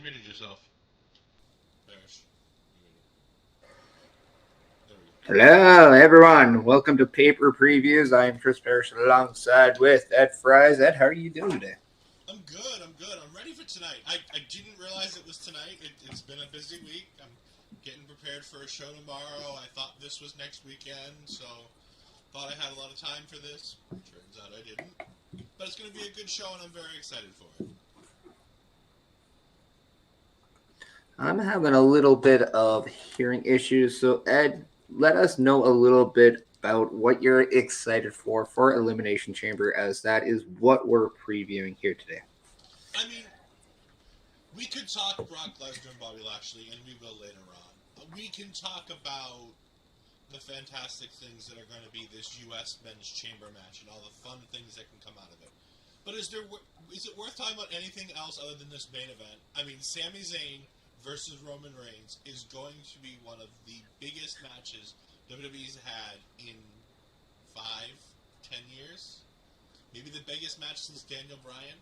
you muted yourself. Bearish. There we go. Hello, everyone. Welcome to Paper Previews. I am Chris Parrish alongside with Ed Fries. Ed, how are you doing today? I'm good. I'm ready for tonight. I didn't realize it was tonight. It's been a busy week. I'm getting prepared for a show tomorrow. I thought this was next weekend, so thought I had a lot of time for this. Turns out I didn't. But it's going to be a good show, and I'm very excited for it. I'm having a little bit of hearing issues, so Ed, let us know a little bit about what you're excited for Elimination Chamber, as that is what we're previewing here today. I mean, we could talk Brock Lesnar and Bobby Lashley, and we will later on. We can talk about the fantastic things that are going to be this U.S. Men's Chamber match and all the fun things that can come out of it. But is it worth talking about anything else other than this main event? I mean, Sami Zayn versus Roman Reigns is going to be one of the biggest matches WWE's had in 5-10 years. Maybe the biggest match since Daniel Bryan.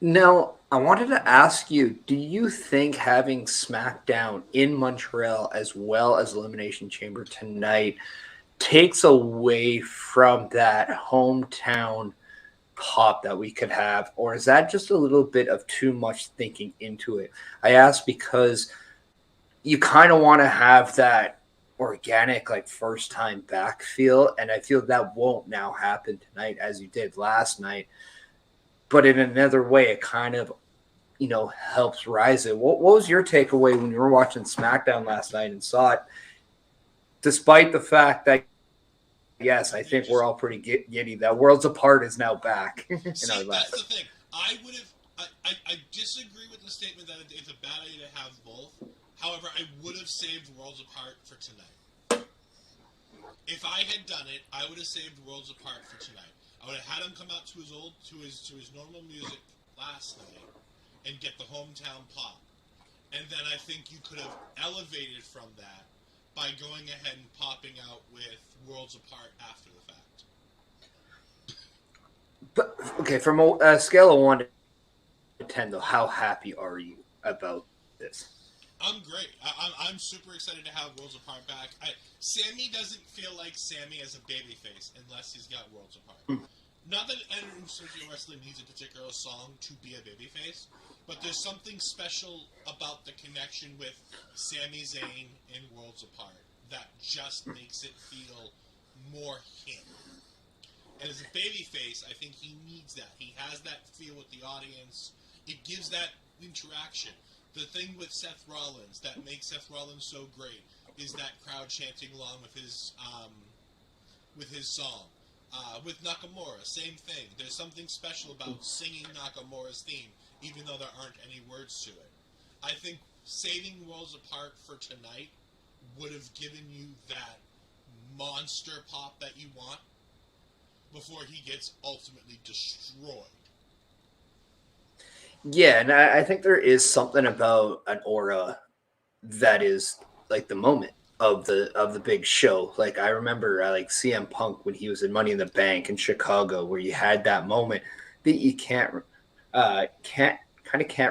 Now, I wanted to ask you, do you think having SmackDown in Montreal as well as Elimination Chamber tonight takes away from that hometown pop that we could have, or is that just a little bit of too much thinking into it? I ask because you kind of want to have that organic, like, first time back feel, and I feel that won't now happen tonight as you did last night. But in another way, it kind of, helps rise it. What was your takeaway when you were watching SmackDown last night and saw it? Despite the fact that, yes, I think we're all pretty giddy that Worlds Apart is now back in See, our lives. That's the thing. I disagree with the statement that it's a bad idea to have both. However, I would have saved Worlds Apart for tonight. If I had done it, I would have saved Worlds Apart for tonight. I would have had him come out to his normal music last night and get the hometown pop. And then I think you could have elevated from that by going ahead and popping out with Worlds Apart after the fact. But okay, from a scale of 1 to 10, though, how happy are you about this? I'm great. I'm super excited to have Worlds Apart back. Sammy doesn't feel like Sammy as a babyface unless he's got Worlds Apart. Not that Entertainment Wrestling needs a particular song to be a babyface, but there's something special about the connection with Sami Zayn and Worlds Apart that just makes it feel more him. And as a babyface, I think he needs that. He has that feel with the audience. It gives that interaction. The thing with Seth Rollins that makes Seth Rollins so great is that crowd chanting along with his song. With Nakamura, same thing. There's something special about singing Nakamura's theme, even though there aren't any words to it. I think saving Worlds Apart for tonight would have given you that monster pop that you want before he gets ultimately destroyed. Yeah, and I think there is something about an aura that is like the moment of the big show. Like, I remember like CM Punk when he was in Money in the Bank in Chicago, where you had that moment that you can't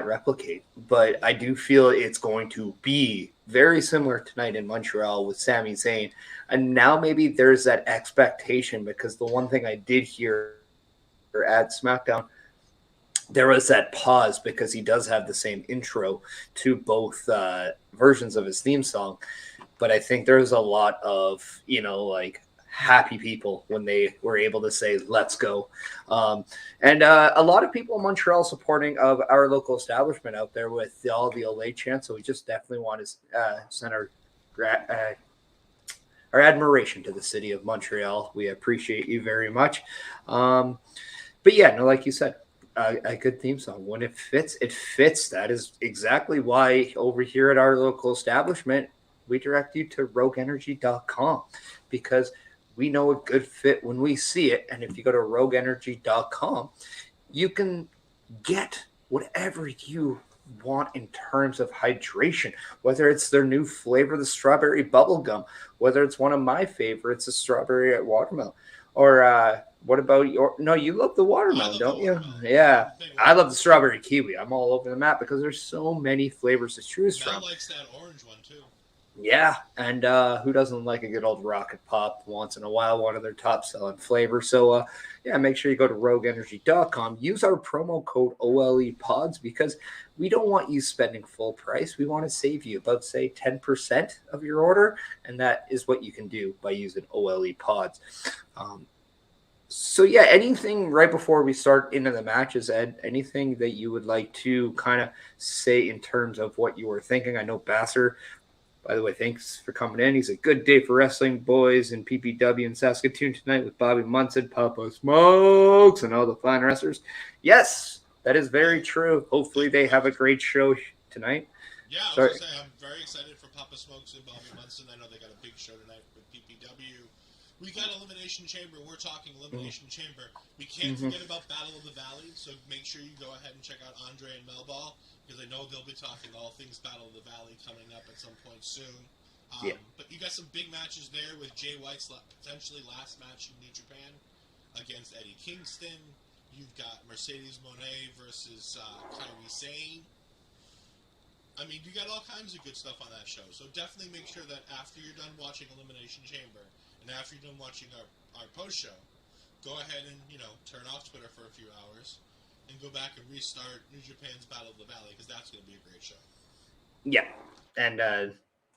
replicate. But I do feel it's going to be very similar tonight in Montreal with Sami Zayn. And now maybe there's that expectation, because the one thing I did hear at SmackDown, there was that pause because he does have the same intro to both versions of his theme song. But I think there's a lot of, like, happy people when they were able to say, let's go. And a lot of people in Montreal supporting of our local establishment out there with all the LA chants. So we just definitely want to send our admiration to the city of Montreal. We appreciate you very much. But yeah, no, like you said, a good theme song. When it fits, it fits. That is exactly why over here at our local establishment, we direct you to rogueenergy.com, because we know a good fit when we see it. And if you go to rogueenergy.com, you can get whatever you want in terms of hydration, whether it's their new flavor, the strawberry bubble gum, whether it's one of my favorites, the strawberry watermelon, or What about your? No, you love the I watermelon, love the don't you? watermelon. I'm Yeah, a big I love the watermelon fan. strawberry kiwi. I'm all over the map because there's so many flavors to choose Mel from. likes that orange one too. Yeah, and who doesn't like a good old rocket pop once in a while? One of their top selling flavors. So, yeah, make sure you go to rogueenergy.com. Use our promo code OLE Pods because we don't want you spending full price. We want to save you about, say, 10% of your order, and that is what you can do by using OLE Pods. Um, so yeah, anything right before we start into the matches, Ed? Anything that you would like to kind of say in terms of what you were thinking? I know Basser, by the way, thanks for coming in. He's a good day for wrestling boys in PPW in Saskatoon tonight with Bobby Munson, Papa Smokes, and all the fine wrestlers. Yes, that is very Yeah, true. Hopefully, thank you, they have a Bobby. great show tonight. Yeah, I was Sorry. gonna say I'm very excited for Papa Smokes and Bobby Munson. I know they got a big show tonight with PPW. We got Elimination Chamber. We're talking Elimination Chamber. We can't Mm-hmm. forget about Battle of the Valley, so make sure you go ahead and check out Andre and Melball because I know they'll be talking all things Battle of the Valley coming up at some point soon. Yeah. But you got some big matches there with Jay White's potentially last match in New Japan against Eddie Kingston. You've got Mercedes Monet versus Kairi Sane. I mean, you got all kinds of good stuff on that show. So definitely make sure that after you're done watching Elimination Chamber and after you're done watching our post show, go ahead and, turn off Twitter for a few hours and go back and restart New Japan's Battle of the Valley because that's going to be a great show. Yeah, and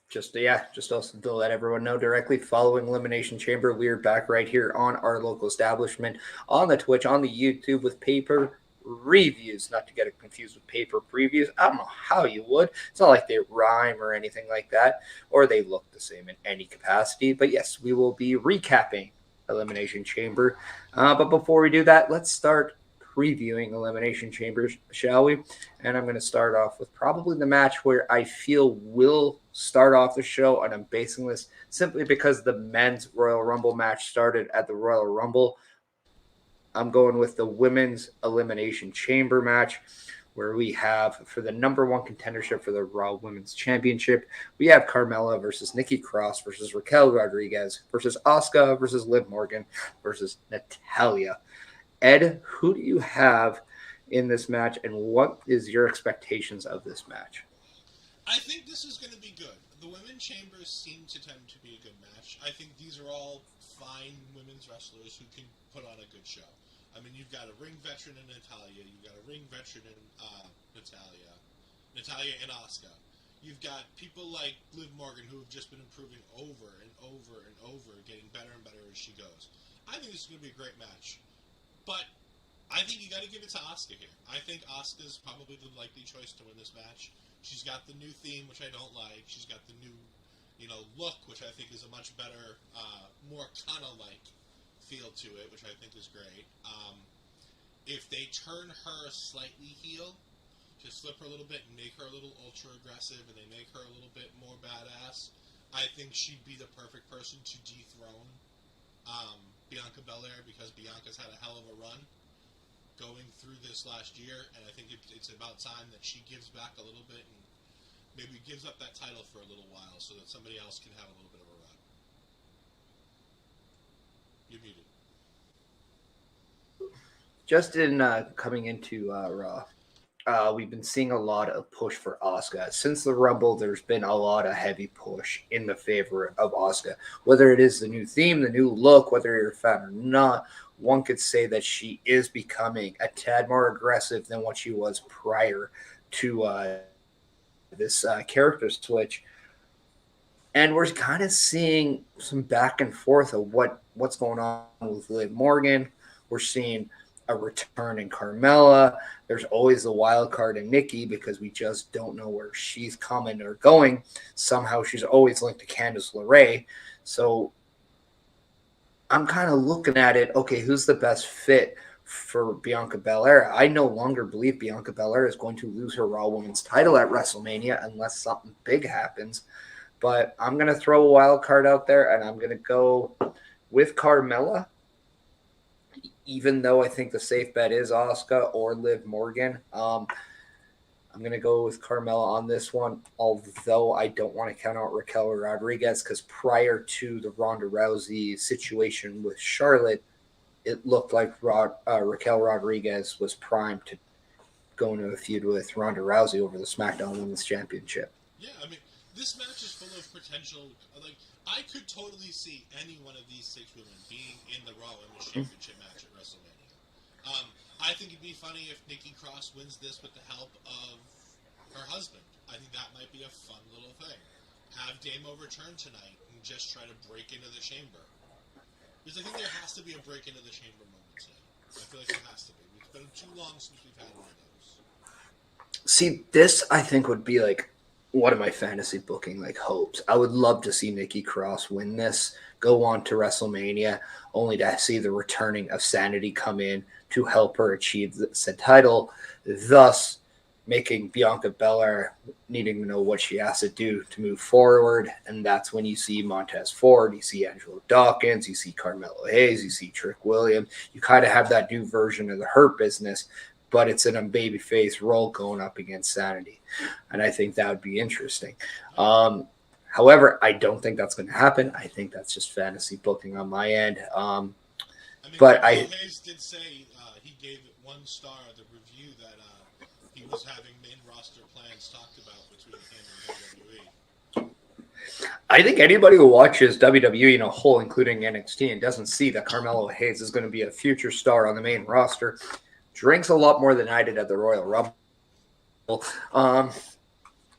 just also to let everyone know directly following Elimination Chamber, we're back right here on our local establishment on the Twitch, on the YouTube with paper reviews, not to get it confused with paper previews. I don't know how you would. It's not like they rhyme or anything like that, or they look the same in any capacity. But yes, we will be recapping Elimination Chamber. But before we do that, let's start previewing Elimination Chambers, shall we? And I'm going to start off with probably the match where I feel will start off the show, and I'm basing this simply because the men's Royal Rumble match started at the Royal Rumble. I'm going with the women's Elimination Chamber match, where we have for the number one contendership for the Raw Women's Championship, we have Carmella versus Nikki Cross versus Raquel Rodriguez versus Asuka versus Liv Morgan versus Natalia. Ed, who do you have in this match, and what is your expectations of this match? I think this is going to be good. The women's chambers seem to tend to be a good match. I think these are all fine women's wrestlers who can put on a good show. I mean, you've got a ring veteran in Natalia. You've got a ring veteran in Natalia and Asuka. You've got people like Liv Morgan who have just been improving over and over and over, getting better and better as she goes. I think this is going to be a great match. But I think you got to give it to Asuka here. I think Asuka's probably the likely choice to win this match. She's got the new theme, which I don't like. She's got the new, look, which I think is a much better, more Kana-like feel to it, which I think is great. If they turn her slightly heel, just flip her a little bit and make her a little ultra aggressive, and they make her a little bit more badass, I think she'd be the perfect person to dethrone Bianca Belair because Bianca's had a hell of a run going through this last year, and I think it's about time that she gives back a little bit and maybe gives up that title for a little while so that somebody else can have a little bit of a run. You're muted. Just in coming into Raw, we've been seeing a lot of push for Asuka. Since the Rumble, there's been a lot of heavy push in the favor of Asuka. Whether it is the new theme, the new look, whether you're a fan or not, one could say that she is becoming a tad more aggressive than what she was prior to this character switch. And we're kind of seeing some back and forth of what's going on with Liv Morgan. We're seeing a return in Carmella. There's always a wild card in Nikki because we just don't know where she's coming or going. Somehow she's always linked to Candice LeRae. So I'm kind of looking at it. Okay, who's the best fit for Bianca Belair? I no longer believe Bianca Belair is going to lose her Raw Women's title at WrestleMania unless something big happens. But I'm going to throw a wild card out there, and I'm going to go with Carmella, even though I think the safe bet is Asuka or Liv Morgan. I'm going to go with Carmella on this one, although I don't want to count out Raquel Rodriguez because prior to the Ronda Rousey situation with Charlotte, it looked like Raquel Rodriguez was primed to go into a feud with Ronda Rousey over the SmackDown Women's Championship. Yeah, I mean, this match is full of potential. Like, I could totally see any one of these 6 women being in the Raw Women's Championship match at WrestleMania. I think it'd be funny if Nikki Cross wins this with the help of her husband. I think that might be a fun little thing. Have Dame overturn tonight and just try to break into the chamber. Because I think there has to be a break into the chamber moment today. I feel like there has to be. It's been too long since we've had one of those. See, this I think would be like one of my fantasy booking like hopes. I would love to see Nikki Cross win this, go on to WrestleMania, only to see the returning of Sanity come in to help her achieve the said title, thus making Bianca Belair needing to know what she has to do to move forward. And that's when you see Montez Ford, you see Angelo Dawkins, you see Carmelo Hayes, you see Trick Williams. You kind of have that new version of the Hurt Business, but it's in a babyface role going up against Sanity. And I think that would be interesting. However, I don't think that's going to happen. I think that's just fantasy booking on my end. But Hayes did say he gave it 1 star of the review that he was having main roster plans talked about between him and WWE. I think anybody who watches WWE in a whole, including NXT, and doesn't see that Carmelo Hayes is going to be a future star on the main roster, drinks a lot more than I did at the Royal Rumble. And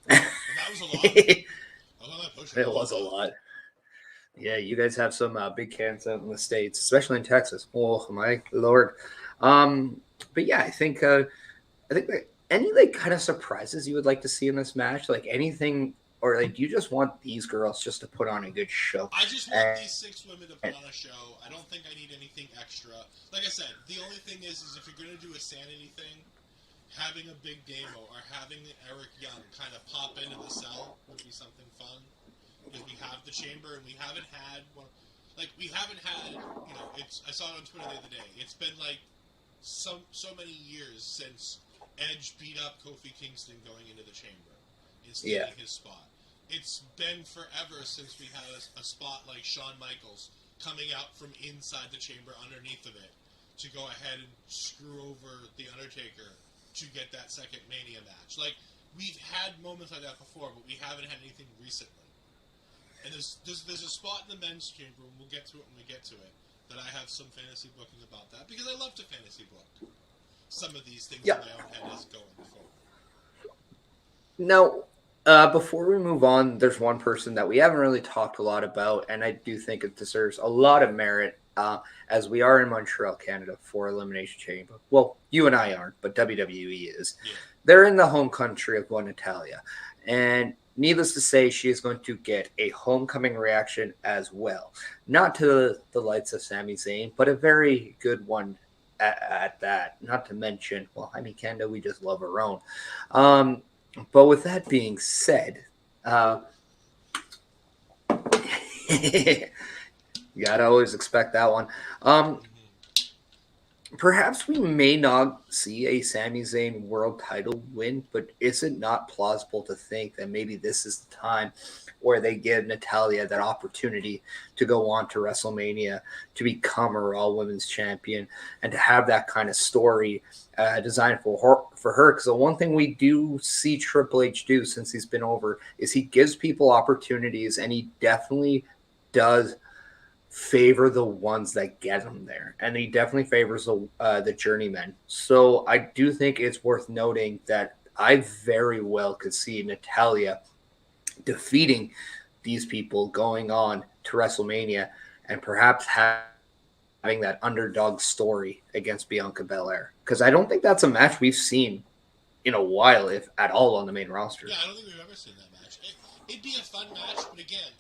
that was a lot. It was a lot. Yeah, you guys have some big cans out in the States, especially in Texas. Oh my Lord. But yeah, I think that any like kind of surprises you would like to see in this match, like anything, or like you just want these girls just to put on a good show. I just want these 6 women to put on a show. I don't think I need anything extra. Like I said, the only thing is if you're going to do a Sanity thing, having a big Damo or having Eric Young kind of pop into the cell would be something fun. Because we have the chamber and we haven't had one. Like, we haven't had, you know, I saw it on Twitter the other day. It's been like so many years since Edge beat up Kofi Kingston going into the chamber and stealing his spot. It's been forever since we had a spot like Shawn Michaels coming out from inside the chamber underneath of it to go ahead and screw over The Undertaker to get that second Mania match. Like, we've had moments like that before, but we haven't had anything recently. And there's a spot in the men's chamber, and we'll get to it when we get to it, that I have some fantasy booking about that, because I love to fantasy book some of these things in my own head as going forward. Now, before we move on, there's one person that we haven't really talked a lot about, and I do think it deserves a lot of merit, as we are in Montreal, Canada, for Elimination Chamber. Well, you and I aren't, but WWE is. Yeah. They're in the home country of one Natalia, and needless to say, she is going to get a homecoming reaction as well. Not to the lights of Sami Zayn, but a very good one at that. Not to mention, well, I mean, Canada, we just love our own. But with that being said, you gotta always expect that one. Perhaps we may not see a Sami Zayn world title win, but is it not plausible to think that maybe this is the time where they give Natalya that opportunity to go on to WrestleMania, to become a Raw Women's Champion, and to have that kind of story designed for her? Because the one thing we do see Triple H do since he's been over is he gives people opportunities, and he definitely does favor the ones that get him there, and he definitely favors the journeymen. So I do think it's worth noting that I very well could see Natalya defeating these people going on to WrestleMania, and perhaps having that underdog story against Bianca Belair, because I don't think that's a match we've seen in a while, if at all, on the main roster. Yeah, I don't think we've ever seen that match. It'd be a fun match, but again,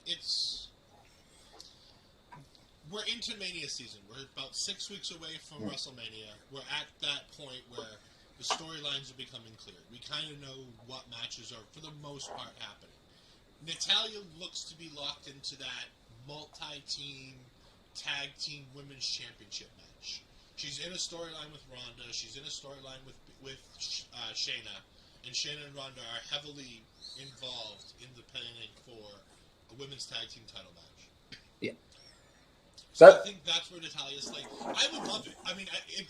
we're into Mania season. We're about 6 weeks away from WrestleMania. We're at that point where the storylines are becoming clear. We kind of know what matches are, for the most part, happening. Natalya looks to be locked into that multi-team, tag team women's championship match. She's in a storyline with Ronda. She's in a storyline with Shayna. And Shayna and Ronda are heavily involved in the planning for a women's tag team title match. Yeah. So I That think that's where Natalia's like. I would love it. I mean, I think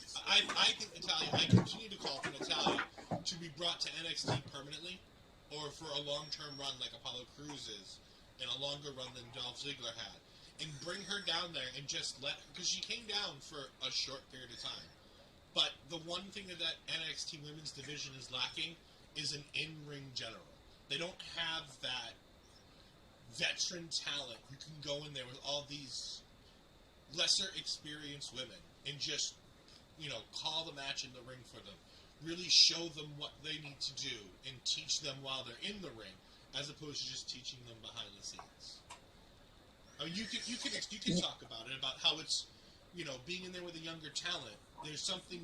Natalia. I continue to call for Natalia to be brought to NXT permanently, or for a long-term run like Apollo Crews is, and a longer run than Dolph Ziggler had, and bring her down there and just let, because she came down for a short period of time. But the one thing that NXT Women's Division is lacking is an in-ring general. They don't have that veteran talent who can go in there with all these lesser experienced women and just, call the match in the ring for them. Really show them what they need to do and teach them while they're in the ring, as opposed to just teaching them behind the scenes. I mean, you can talk about it, about how it's, being in there with a younger talent. There's something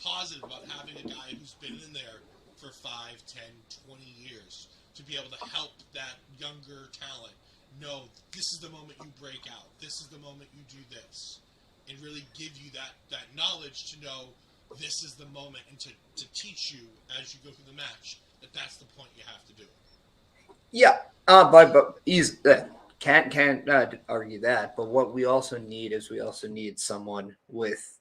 positive about having a guy who's been in there for 5, 10, 20 years to be able to help that younger talent know this is the moment you break out. This is the moment you do this. And really give you that knowledge to know this is the moment, and to teach you as you go through the match that's the point you have to do it. Yeah, but he's can't argue that. But what we also need is someone with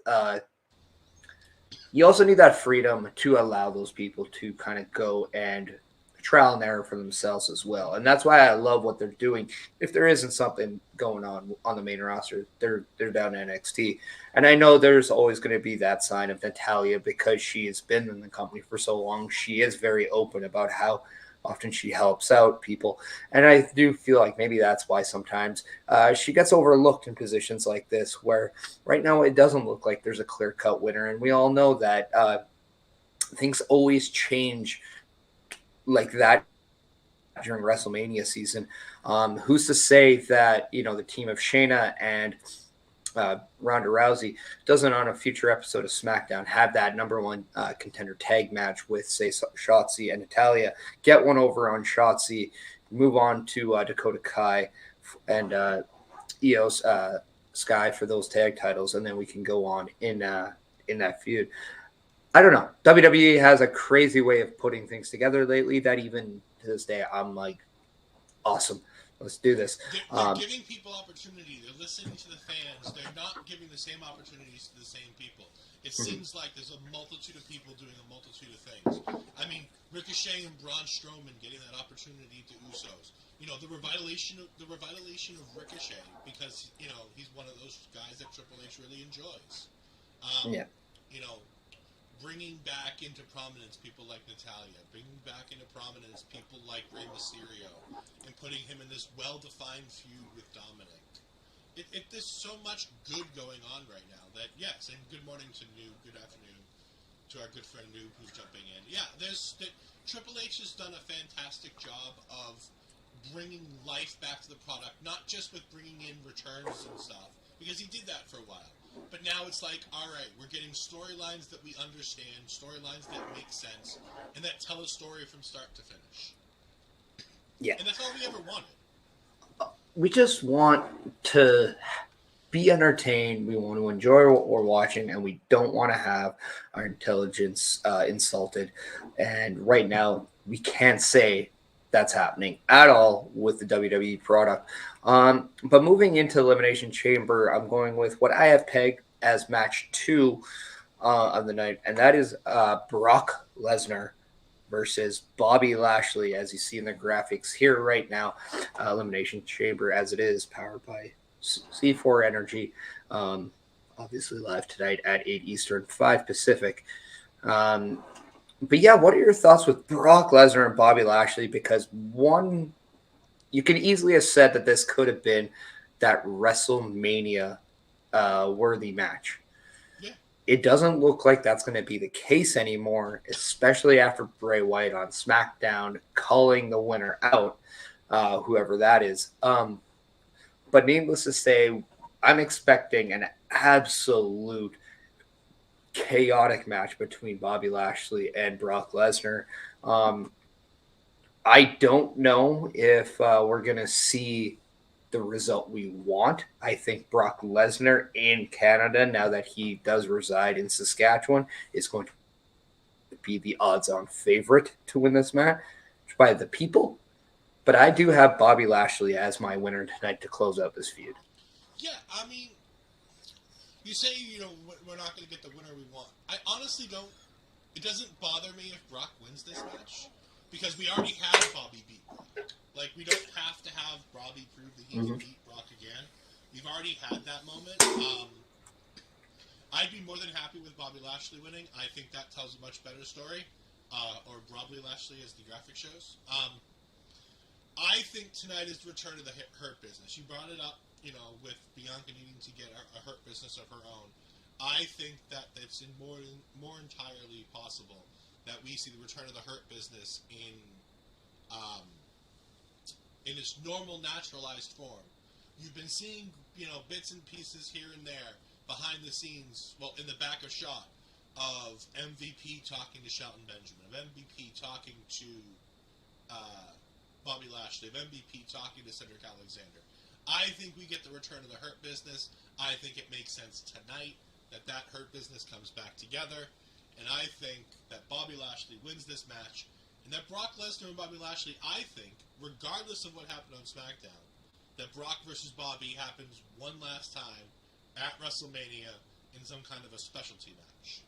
you also need that freedom to allow those people to kind of go and trial and error for themselves as well. And that's why I love what they're doing. If there isn't something going on the main roster, they're down to NXT. And I know there's always going to be that sign of Natalia, because she has been in the company for so long. She is very open about how often she helps out people. And I do feel like maybe that's why sometimes she gets overlooked in positions like this, where right now it doesn't look like there's a clear-cut winner. And we all know that things always change like that during WrestleMania season. Who's to say that, the team of Shayna and Ronda Rousey doesn't, on a future episode of SmackDown, have that number one contender tag match with, say, Shotzi and Natalya, get one over on Shotzi, move on to Dakota Kai and Io Sky for those tag titles, and then we can go on in that feud. I don't know. WWE has a crazy way of putting things together lately that even to this day, I'm like, awesome. Let's do this. They're giving people opportunity. They're listening to the fans. They're not giving the same opportunities to the same people. It seems like there's a multitude of people doing a multitude of things. I mean, Ricochet and Braun Strowman getting that opportunity to Usos. The revitalization of Ricochet, because he's one of those guys that Triple H really enjoys. Bringing back into prominence people like Natalya, bringing back into prominence people like Rey Mysterio, and putting him in this well-defined feud with Dominic. There's so much good going on right now that, yes, and good morning to Noob, good afternoon to our good friend Noob who's jumping in. Yeah, Triple H has done a fantastic job of bringing life back to the product, not just with bringing in returns and stuff, because he did that for a while. But now it's like, all right, we're getting storylines that we understand, storylines that make sense, and that tell a story from start to finish. Yeah. And that's all we ever wanted. We just want to be entertained. We want to enjoy what we're watching, and we don't want to have our intelligence insulted. And right now, we can't say that's happening at all with the WWE product. But moving into Elimination Chamber, I'm going with what I have pegged as match 2 of the night, and that is Brock Lesnar versus Bobby Lashley, as you see in the graphics here right now. Elimination Chamber, as it is, powered by C4 Energy. Obviously live tonight at 8 Eastern, 5 Pacific. But yeah, what are your thoughts with Brock Lesnar and Bobby Lashley? Because one, you could easily have said that this could have been that WrestleMania worthy match. Yeah. It doesn't look like that's going to be the case anymore, especially after Bray Wyatt on SmackDown calling the winner out, whoever that is. But needless to say, I'm expecting an absolute chaotic match between Bobby Lashley and Brock Lesnar. I don't know if we're going to see the result we want. I think Brock Lesnar in Canada, now that he does reside in Saskatchewan, is going to be the odds-on favorite to win this match by the people. But I do have Bobby Lashley as my winner tonight to close out this feud. Yeah, I mean, You say, we're not going to get the winner we want. I honestly don't. It doesn't bother me if Brock wins this match because we already had Bobby beat Brock. Like, we don't have to have Bobby prove that he can beat Brock again. We've already had that moment. I'd be more than happy with Bobby Lashley winning. I think that tells a much better story. Or Bobby Lashley, as the graphic shows. I think tonight is the return of the Hurt Business. You brought it up, with Bianca needing to get a Hurt Business of her own. I think that it's more entirely possible that we see the return of the Hurt Business in its normal, naturalized form. You've been seeing, bits and pieces here and there behind the scenes, well, in the back of shot, of MVP talking to Shelton Benjamin, of MVP talking to Bobby Lashley, of MVP talking to Cedric Alexander. I think we get the return of the Hurt Business. I think it makes sense tonight that Hurt Business comes back together. And I think that Bobby Lashley wins this match. And that Brock Lesnar and Bobby Lashley, I think, regardless of what happened on SmackDown, that Brock versus Bobby happens one last time at WrestleMania in some kind of a specialty match.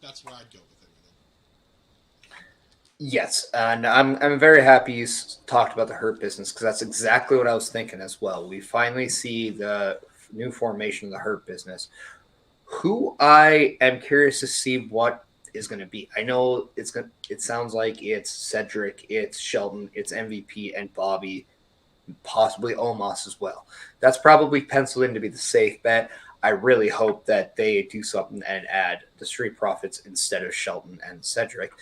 That's where I'd go with everything. Yes, and I'm very happy you talked about the Hurt Business because that's exactly what I was thinking as well. We finally see the new formation of the Hurt Business, who I am curious to see what is going to be. I know it sounds like it's Cedric, it's Shelton, it's MVP, and Bobby, possibly Omos as well. That's probably penciled in to be the safe bet. I really hope that they do something and add the Street Profits instead of Shelton and Cedric.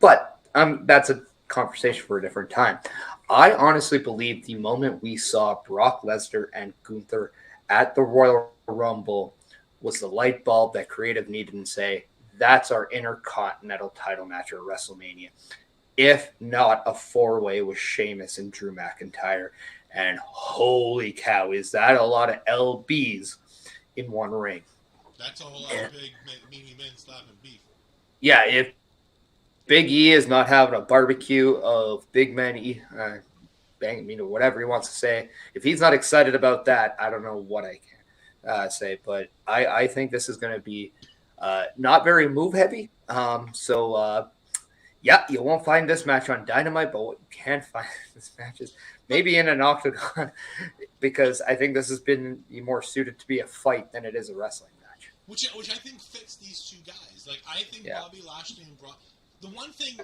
But that's a conversation for a different time. I honestly believe the moment we saw Brock Lesnar and Gunther at the Royal Rumble was the light bulb that creative needed and say, that's our Intercontinental title match at WrestleMania. If not a four-way with Sheamus and Drew McIntyre. And holy cow, is that a lot of LBs in one ring. That's a whole lot of big, meaty men slapping beef. Yeah, if Big E is not having a barbecue of big men, whatever he wants to say, if he's not excited about that, I don't know what I can say. But I think this is going to be not very move heavy. Yeah, you won't find this match on Dynamite, but what you can find in this match is maybe in an octagon, because I think this has been more suited to be a fight than it is a wrestling match. Which I think fits these two guys. Like, I think Bobby Lashley and Brock... The one thing,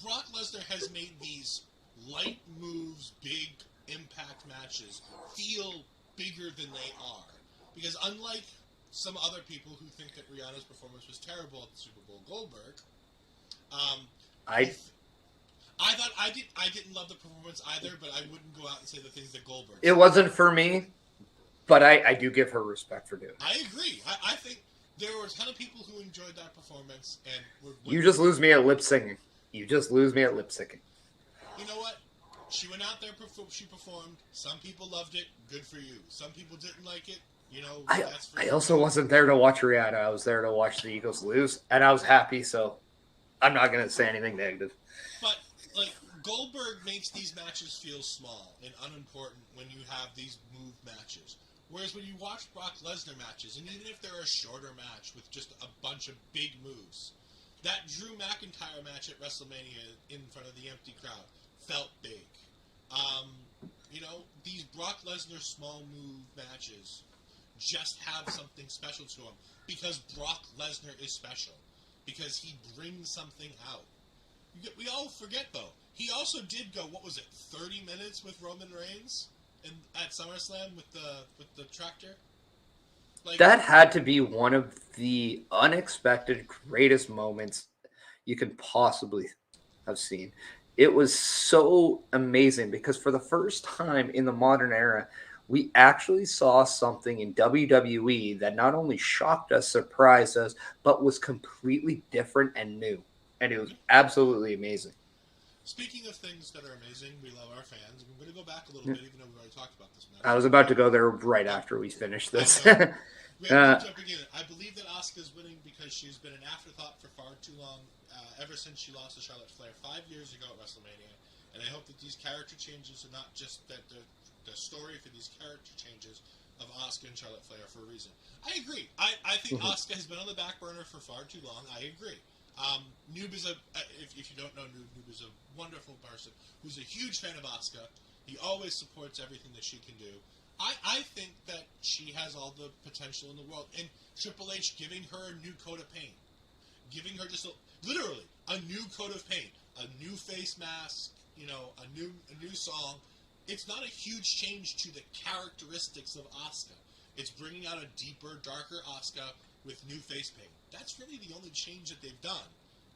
Brock Lesnar has made these light moves, big impact matches feel bigger than they are. Because unlike some other people who think that Rihanna's performance was terrible at the Super Bowl Goldberg... I didn't love the performance either, but I wouldn't go out and say the things that Goldberg said. It wasn't for me, but I do give her respect for doing it. I agree. I think there were a ton of people who enjoyed that performance, and you just lose me at lip syncing. You know what? She went out there, she performed. Some people loved it. Good for you. Some people didn't like it. I also wasn't there to watch Rihanna. I was there to watch the Eagles lose, and I was happy, so I'm not going to say anything negative. But, Goldberg makes these matches feel small and unimportant when you have these move matches. Whereas when you watch Brock Lesnar matches, and even if they're a shorter match with just a bunch of big moves, that Drew McIntyre match at WrestleMania in front of the empty crowd felt big. These Brock Lesnar small move matches just have something special to them because Brock Lesnar is special. Because he brings something out. We all forget, though. He also did go, 30 minutes with Roman Reigns at SummerSlam with the tractor? That had to be one of the unexpected greatest moments you could possibly have seen. It was so amazing because for the first time in the modern era, we actually saw something in WWE that not only shocked us, surprised us, but was completely different and new. And it was absolutely amazing. Speaking of things that are amazing, we love our fans. We're going to go back a little bit, even though we've already talked about this match. I was about to go there right after we finish this. Jumping in. I believe that Asuka's winning because she's been an afterthought for far too long, ever since she lost to Charlotte Flair 5 years ago at WrestleMania. And I hope that these character changes are not just that the story for these character changes of Asuka and Charlotte Flair for a reason. I agree. I think Asuka has been on the back burner for far too long. I agree. Noob is if you don't know Noob is a wonderful person who's a huge fan of Asuka. He always supports everything that she can do. I think that she has all the potential in the world. And Triple H giving her a new coat of paint. Giving her just literally a new coat of paint. A new face mask, a new song. It's not a huge change to the characteristics of Asuka. It's bringing out a deeper, darker Asuka with new face paint. That's really the only change that they've done.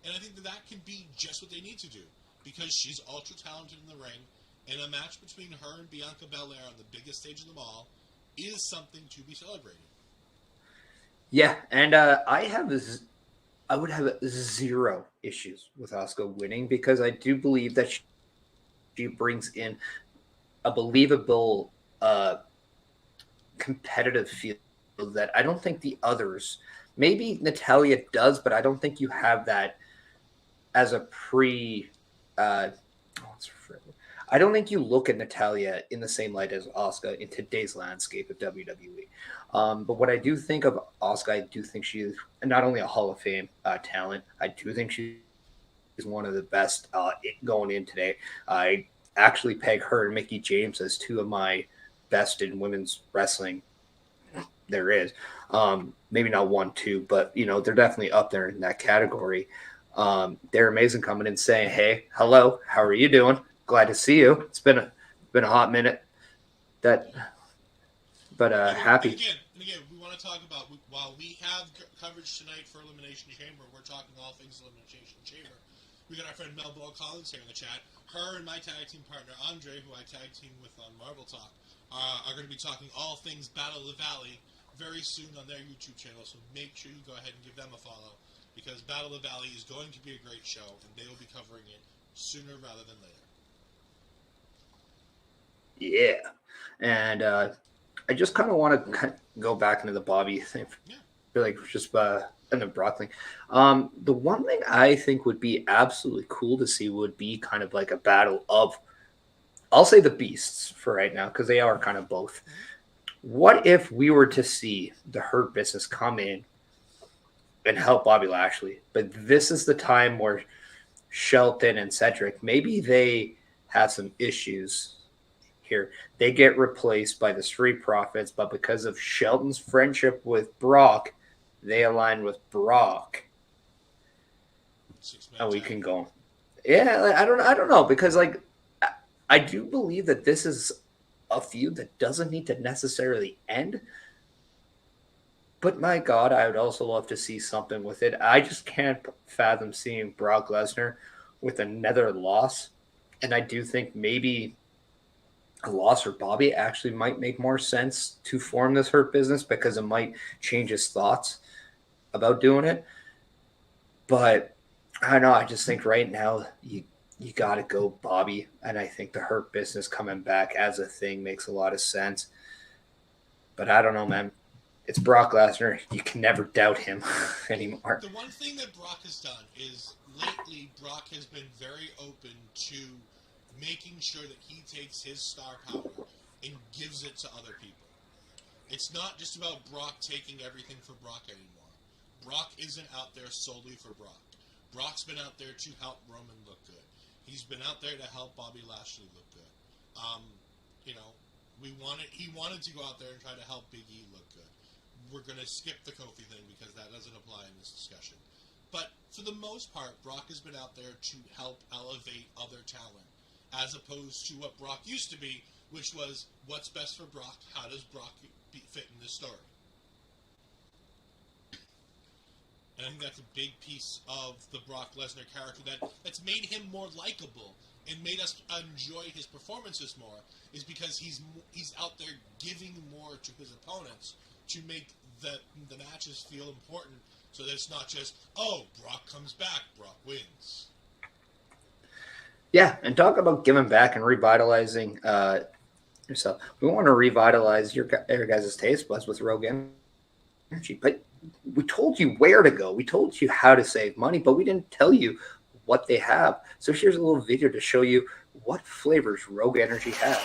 And I think that can be just what they need to do. Because she's ultra talented in the ring. And a match between her and Bianca Belair on the biggest stage of them all is something to be celebrated. Yeah, and I would have zero issues with Asuka winning because I do believe that she brings in a believable competitive feel that I don't think the others, maybe Natalya does, but I don't think you have that as a I don't think you look at Natalya in the same light as Asuka in today's landscape of WWE. But what I do think of Asuka, I do think she is not only a Hall of Fame talent, I do think she is one of the best going in today. I actually peg her and Mickie James as two of my best in women's wrestling there is. Maybe not 1, 2, but they're definitely up there in that category. They're amazing coming in saying, "Hey, hello, how are you doing? Glad to see you. It's been a hot minute." Happy. And again, we want to talk about while we have coverage tonight for Elimination Chamber, we're talking all things Elimination Chamber. We got our friend Mel Ball Collins here in the chat. Her and my tag team partner Andre, who I tag team with on Marvel Talk, are going to be talking all things Battle of the Valley very soon on their YouTube channel. So make sure you go ahead and give them a follow because Battle of the Valley is going to be a great show, and they will be covering it sooner rather than later. Yeah, and I just kind of want to go back into the Bobby thing. Yeah. Like just and the Brock thing. The one thing I think would be absolutely cool to see would be kind of like a battle of, I'll say the beasts for right now because they are kind of both. What if we were to see the Hurt Business come in and help Bobby Lashley, but this is the time where Shelton and Cedric, maybe they have some issues here. They get replaced by the Street Profits, but because of Shelton's friendship with Brock, they align with Brock. And we can go. Yeah, I don't know because I do believe that this is a feud that doesn't need to necessarily end. But my God, I would also love to see something with it. I just can't fathom seeing Brock Lesnar with another loss. And I do think maybe a loss for Bobby actually might make more sense to form this Hurt Business because it might change his thoughts about doing it. But I don't know. I just think right now you got to go Bobby. And I think the Hurt Business coming back as a thing makes a lot of sense. But I don't know, man. It's Brock Lesnar. You can never doubt him anymore. The one thing that Brock has done is lately Brock has been very open to making sure that he takes his star power and gives it to other people. It's not just about Brock taking everything for Brock anymore. Brock isn't out there solely for Brock. Brock's been out there to help Roman look good. He's been out there to help Bobby Lashley look good. He wanted to go out there and try to help Big E look good. We're going to skip the Kofi thing because that doesn't apply in this discussion. But for the most part, Brock has been out there to help elevate other talent, as opposed to what Brock used to be, which was what's best for Brock, how does Brock fit in this story? And I think that's a big piece of the Brock Lesnar character that's made him more likable and made us enjoy his performances more, is because he's out there giving more to his opponents to make the matches feel important, so that it's not just, oh, Brock comes back, Brock wins. Yeah, and talk about giving back and revitalizing yourself. We want to revitalize your guys' taste buds with Rogue Energy, but we told you where to go. We told you how to save money, but we didn't tell you what they have. So here's a little video to show you what flavors Rogue Energy has.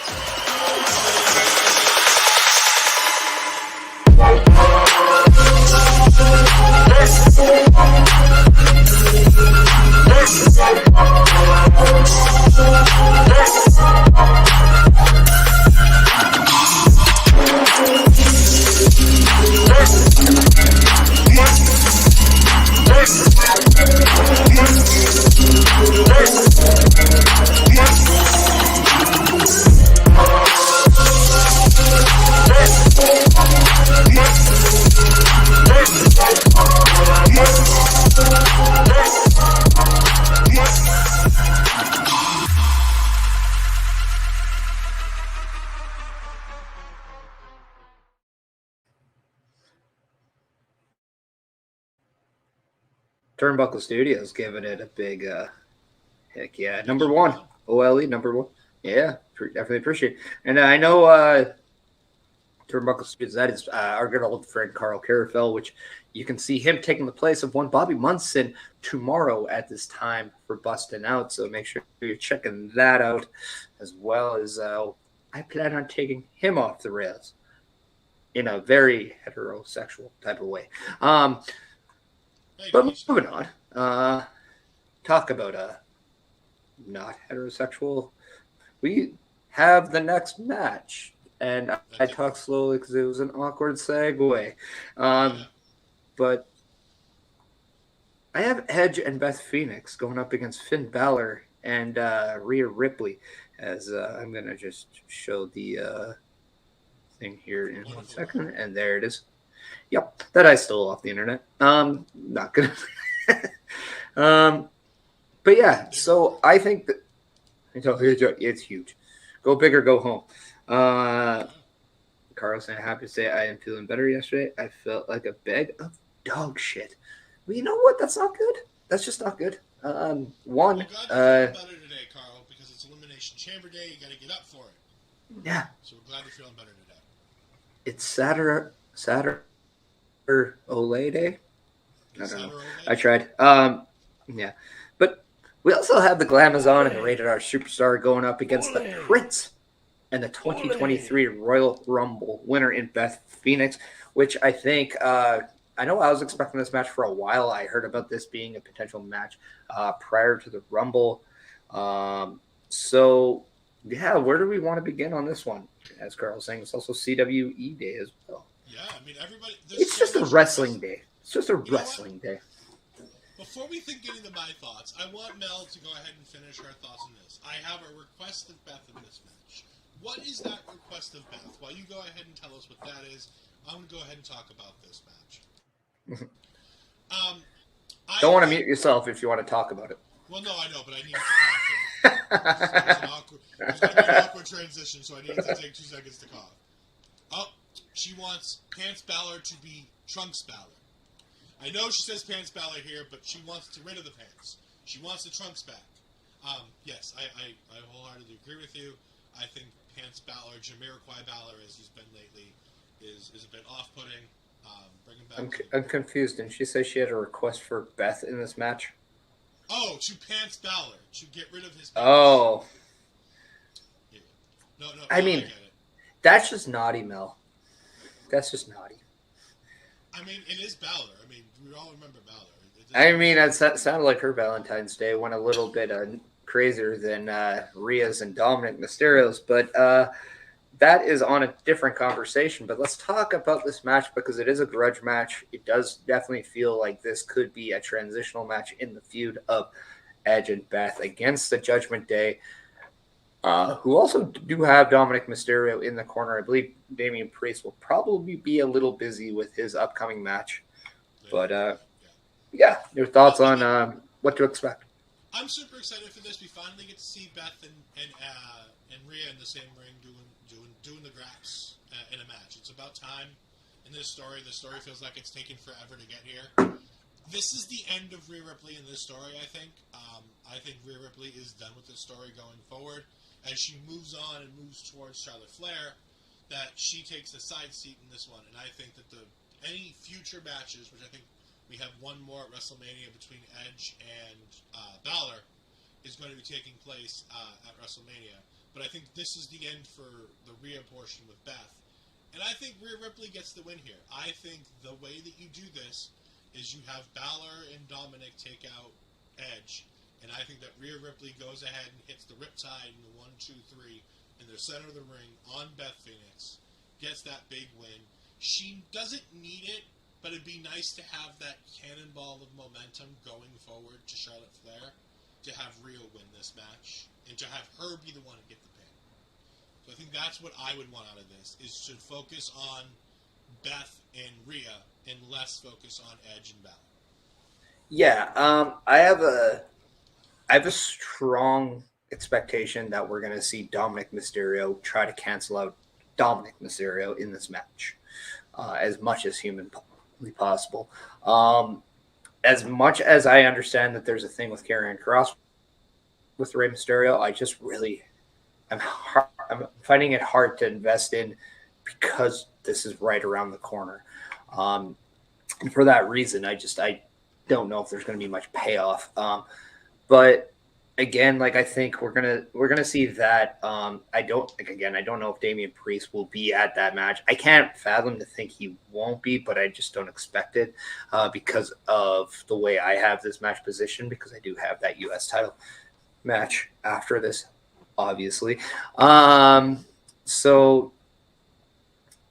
Turnbuckle Studios giving it a big heck yeah. Number one. OLE, number one. Yeah, definitely appreciate it. And I know Turnbuckle Studios, that is our good old friend Carl Carafel, which you can see him taking the place of one Bobby Munson tomorrow at this time for Bustin' Out. So make sure you're checking that out, as well as I plan on taking him off the rails in a very heterosexual type of way. But moving on, talk about not heterosexual. We have the next match, and I talk slowly because it was an awkward segue. But I have Edge and Beth Phoenix going up against Finn Balor and Rhea Ripley. As I'm gonna just show the thing here in 1 second, and there it is. Yep, that I stole off the internet. Not gonna. But yeah, so I think that it's huge. Go big or go home. Carlson, happy to say I am feeling better yesterday. I felt like a bag of dog shit. Well, you know what? That's not good. That's just not good. One. Well, glad you're feeling better today, Carl, because it's Elimination Chamber Day. You got to get up for it. Yeah. So we're glad you're feeling better today. It's Saturday Olay Day. I don't know. I tried. Yeah. But we also have the Glamazon and the Rated R Superstar going up against the Prince and the 2023 Royal Rumble winner in Beth Phoenix, which I think I know I was expecting this match for a while. I heard about this being a potential match prior to the Rumble. So, yeah, where do we want to begin on this one? As Carl was saying, it's also CWE Day as well. Yeah, I mean, everybody... It's just a wrestling day. It's just a wrestling day. Before we think into my thoughts, I want Mel to go ahead and finish her thoughts on this. I have a request of Beth in this match. What is that request of Beth? While you go ahead and tell us what that is, I'm going to go ahead and talk about this match. Don't want to mute yourself if you want to talk about it. Well, no, I know, but I need to cough. There's going to be an awkward transition, so I need to take 2 seconds to cough. Oh, she wants Pants Balor to be Trunks Balor. I know she says Pants Balor here, but she wants to get rid of the pants. She wants the trunks back. Yes, I wholeheartedly agree with you. I think Pants Balor, Jamiroquai Balor, as he's been lately, is a bit off-putting. I'm confused. Didn't she say she had a request for Beth in this match? Oh, to Pants Balor, to get rid of his pants. Oh. Yeah. No, I mean, that's just naughty, Mel. That's just naughty. I mean, it is Balor. I mean, we all remember Balor. I mean, it sounded like her Valentine's Day went a little bit crazier than Rhea's and Dominic Mysterio's, but that is on a different conversation. But let's talk about this match because it is a grudge match. It does definitely feel like this could be a transitional match in the feud of Edge and Beth against the Judgment Day, who also do have Dominic Mysterio in the corner. I believe Damian Priest will probably be a little busy with his upcoming match. But, yeah, your thoughts on what to expect? I'm super excited for this. We finally get to see Beth and Rhea in the same ring doing the graps in a match. It's about time in this story. The story feels like it's taken forever to get here. This is the end of Rhea Ripley in this story, I think. I think Rhea Ripley is done with this story going forward. As she moves on and moves towards Charlotte Flair, that she takes a side seat in this one. And I think that any future matches, which I think we have one more at WrestleMania between Edge and Balor, is going to be taking place at WrestleMania. But I think this is the end for the Rhea portion with Beth. And I think Rhea Ripley gets the win here. I think the way that you do this is you have Balor and Dominic take out Edge, and I think that Rhea Ripley goes ahead and hits the Riptide in the 1, 2, 3 in the center of the ring on Beth Phoenix, gets that big win. She doesn't need it, but it'd be nice to have that cannonball of momentum going forward to Charlotte Flair, to have Rhea win this match, and to have her be the one to get the pin. So I think that's what I would want out of this, is to focus on Beth and Rhea and less focus on Edge and Balor. Yeah, I have a strong expectation that we're going to see Dominic Mysterio try to cancel out Dominic Mysterio in this match as much as humanly possible. As much as I understand that there's a thing with Karrion Kross with Rey Mysterio, I just really I'm finding it hard to invest in because this is right around the corner. And for that reason, I don't know if there's going to be much payoff. But again, like I think we're gonna see that. I don't know if Damian Priest will be at that match. I can't fathom to think he won't be, but I just don't expect it because of the way I have this match positioned. Because I do have that U.S. title match after this, obviously. So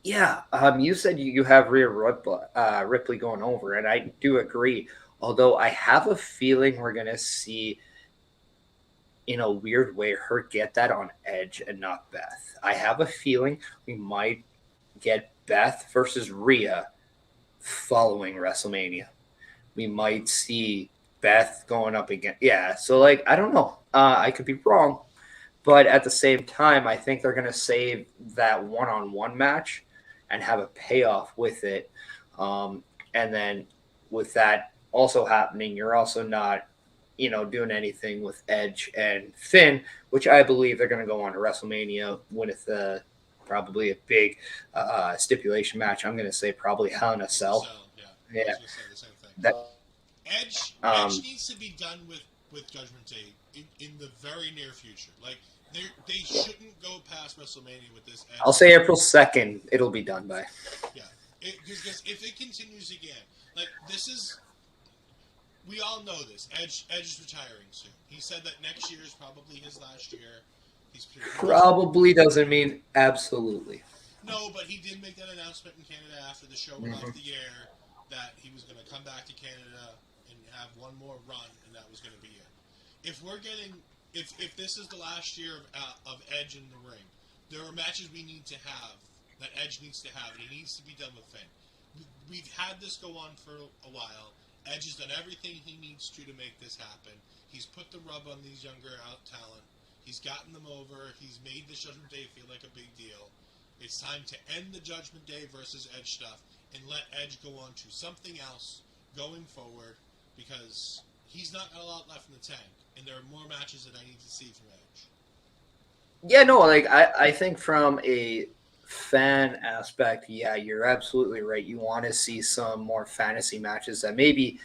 yeah, you said you have Rhea Ripley going over, and I do agree. Although I have a feeling we're going to see, in a weird way, her get that on Edge and not Beth. I have a feeling we might get Beth versus Rhea following WrestleMania. We might see Beth going up again. Yeah, so, like, I don't know. I could be wrong. But at the same time, I think they're going to save that one-on-one match and have a payoff with it. And then with that also happening, you're also not, doing anything with Edge and Finn, which I believe they're going to go on to WrestleMania with probably a big stipulation match. I'm going to say probably Hell in a Cell. Yeah. I was going to say the same thing. Edge needs to be done with Judgment Day in the very near future. Like, they shouldn't go past WrestleMania with this Edge. I'll say April 2nd, it'll be done by. Yeah. Because if it continues again, like, this is... We all know this. Edge is retiring soon. He said that next year is probably his last year. Probably doesn't mean absolutely. No, but he did make that announcement in Canada after the show went off the air that he was going to come back to Canada and have one more run, and that was going to be it. If this is the last year of Edge in the ring, there are matches we need to have that Edge needs to have, and he needs to be done with Finn. We've had this go on for a while. Edge has done everything he needs to make this happen. He's put the rub on these younger out talent. He's gotten them over. He's made the Judgment Day feel like a big deal. It's time to end the Judgment Day versus Edge stuff and let Edge go on to something else going forward, because he's not got a lot left in the tank, and there are more matches that I need to see from Edge. Yeah, no, like I think from a fan aspect, yeah, you're absolutely right. You want to see some more fantasy matches that maybe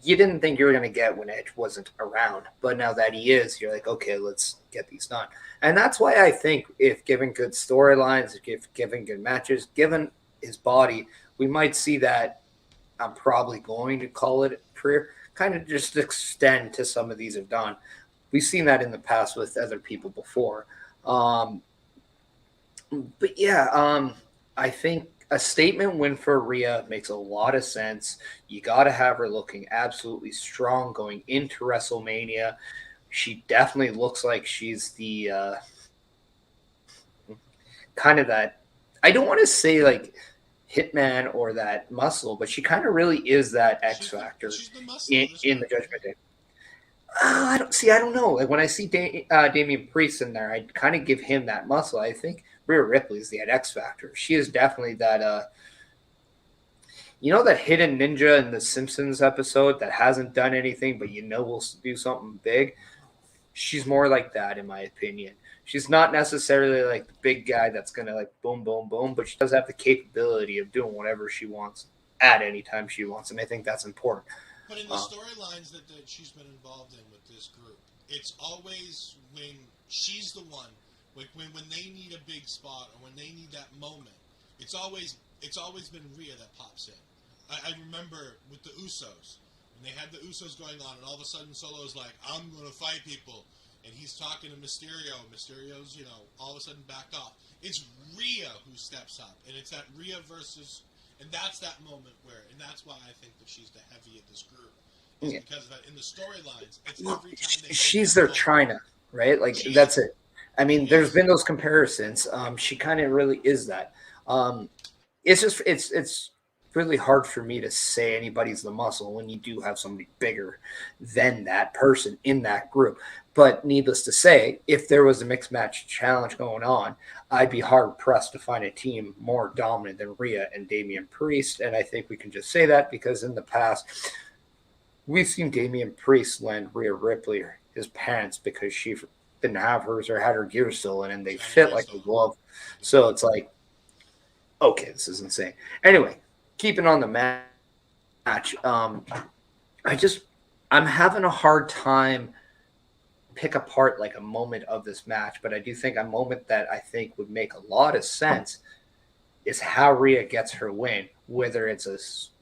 you didn't think you were going to get when Edge wasn't around, but now that he is, you're like, okay, let's get these done. And that's why I think if given good storylines, if given good matches, given his body, we might see that. I'm probably going to call it a career, kind of just extend to some of these have done. We've seen that in the past with other people before. But yeah, I think a statement win for Rhea makes a lot of sense. You got to have her looking absolutely strong going into WrestleMania. She definitely looks like she's the kind of that, I don't want to say like Hitman or that muscle, but she kind of really is that X factor in the Judgment Day. I don't know. Like when I see Damian Priest in there, I kind of give him that muscle. I think Rhea Ripley is the X factor. She is definitely that. That hidden ninja in the Simpsons episode that hasn't done anything, but will do something big. She's more like that, in my opinion. She's not necessarily like the big guy that's gonna like boom, boom, boom, but she does have the capability of doing whatever she wants at any time she wants, and I think that's important. But in the storylines that she's been involved in with this group, it's always when she's the one, like when they need a big spot or when they need that moment, it's always been Rhea that pops in. I remember with the Usos, when they had the Usos going on, and all of a sudden Solo's like, I'm going to fight people. And he's talking to Mysterio. Mysterio's, all of a sudden backed off. It's Rhea who steps up. And it's that Rhea versus... And that's that moment where... And that's why I think that she's the heavy of this group. Is because of that. In the storylines, it's every time they... She's their China, right? Like, that's it. I mean, there's been those comparisons. She kind of really is that. It's just... It's really hard for me to say anybody's the muscle when you do have somebody bigger than that person in that group. But needless to say, if there was a mixed match challenge going on, I'd be hard pressed to find a team more dominant than Rhea and Damian Priest. And I think we can just say that because in the past, we've seen Damian Priest lend Rhea Ripley his pants because she didn't have hers or had her gear still in, and they fit like a glove. So it's like, okay, this is insane. Anyway, keeping on the match, I'm having a hard time pick apart like a moment of this match, but I do think a moment that I think would make a lot of sense is how Rhea gets her win, whether it's a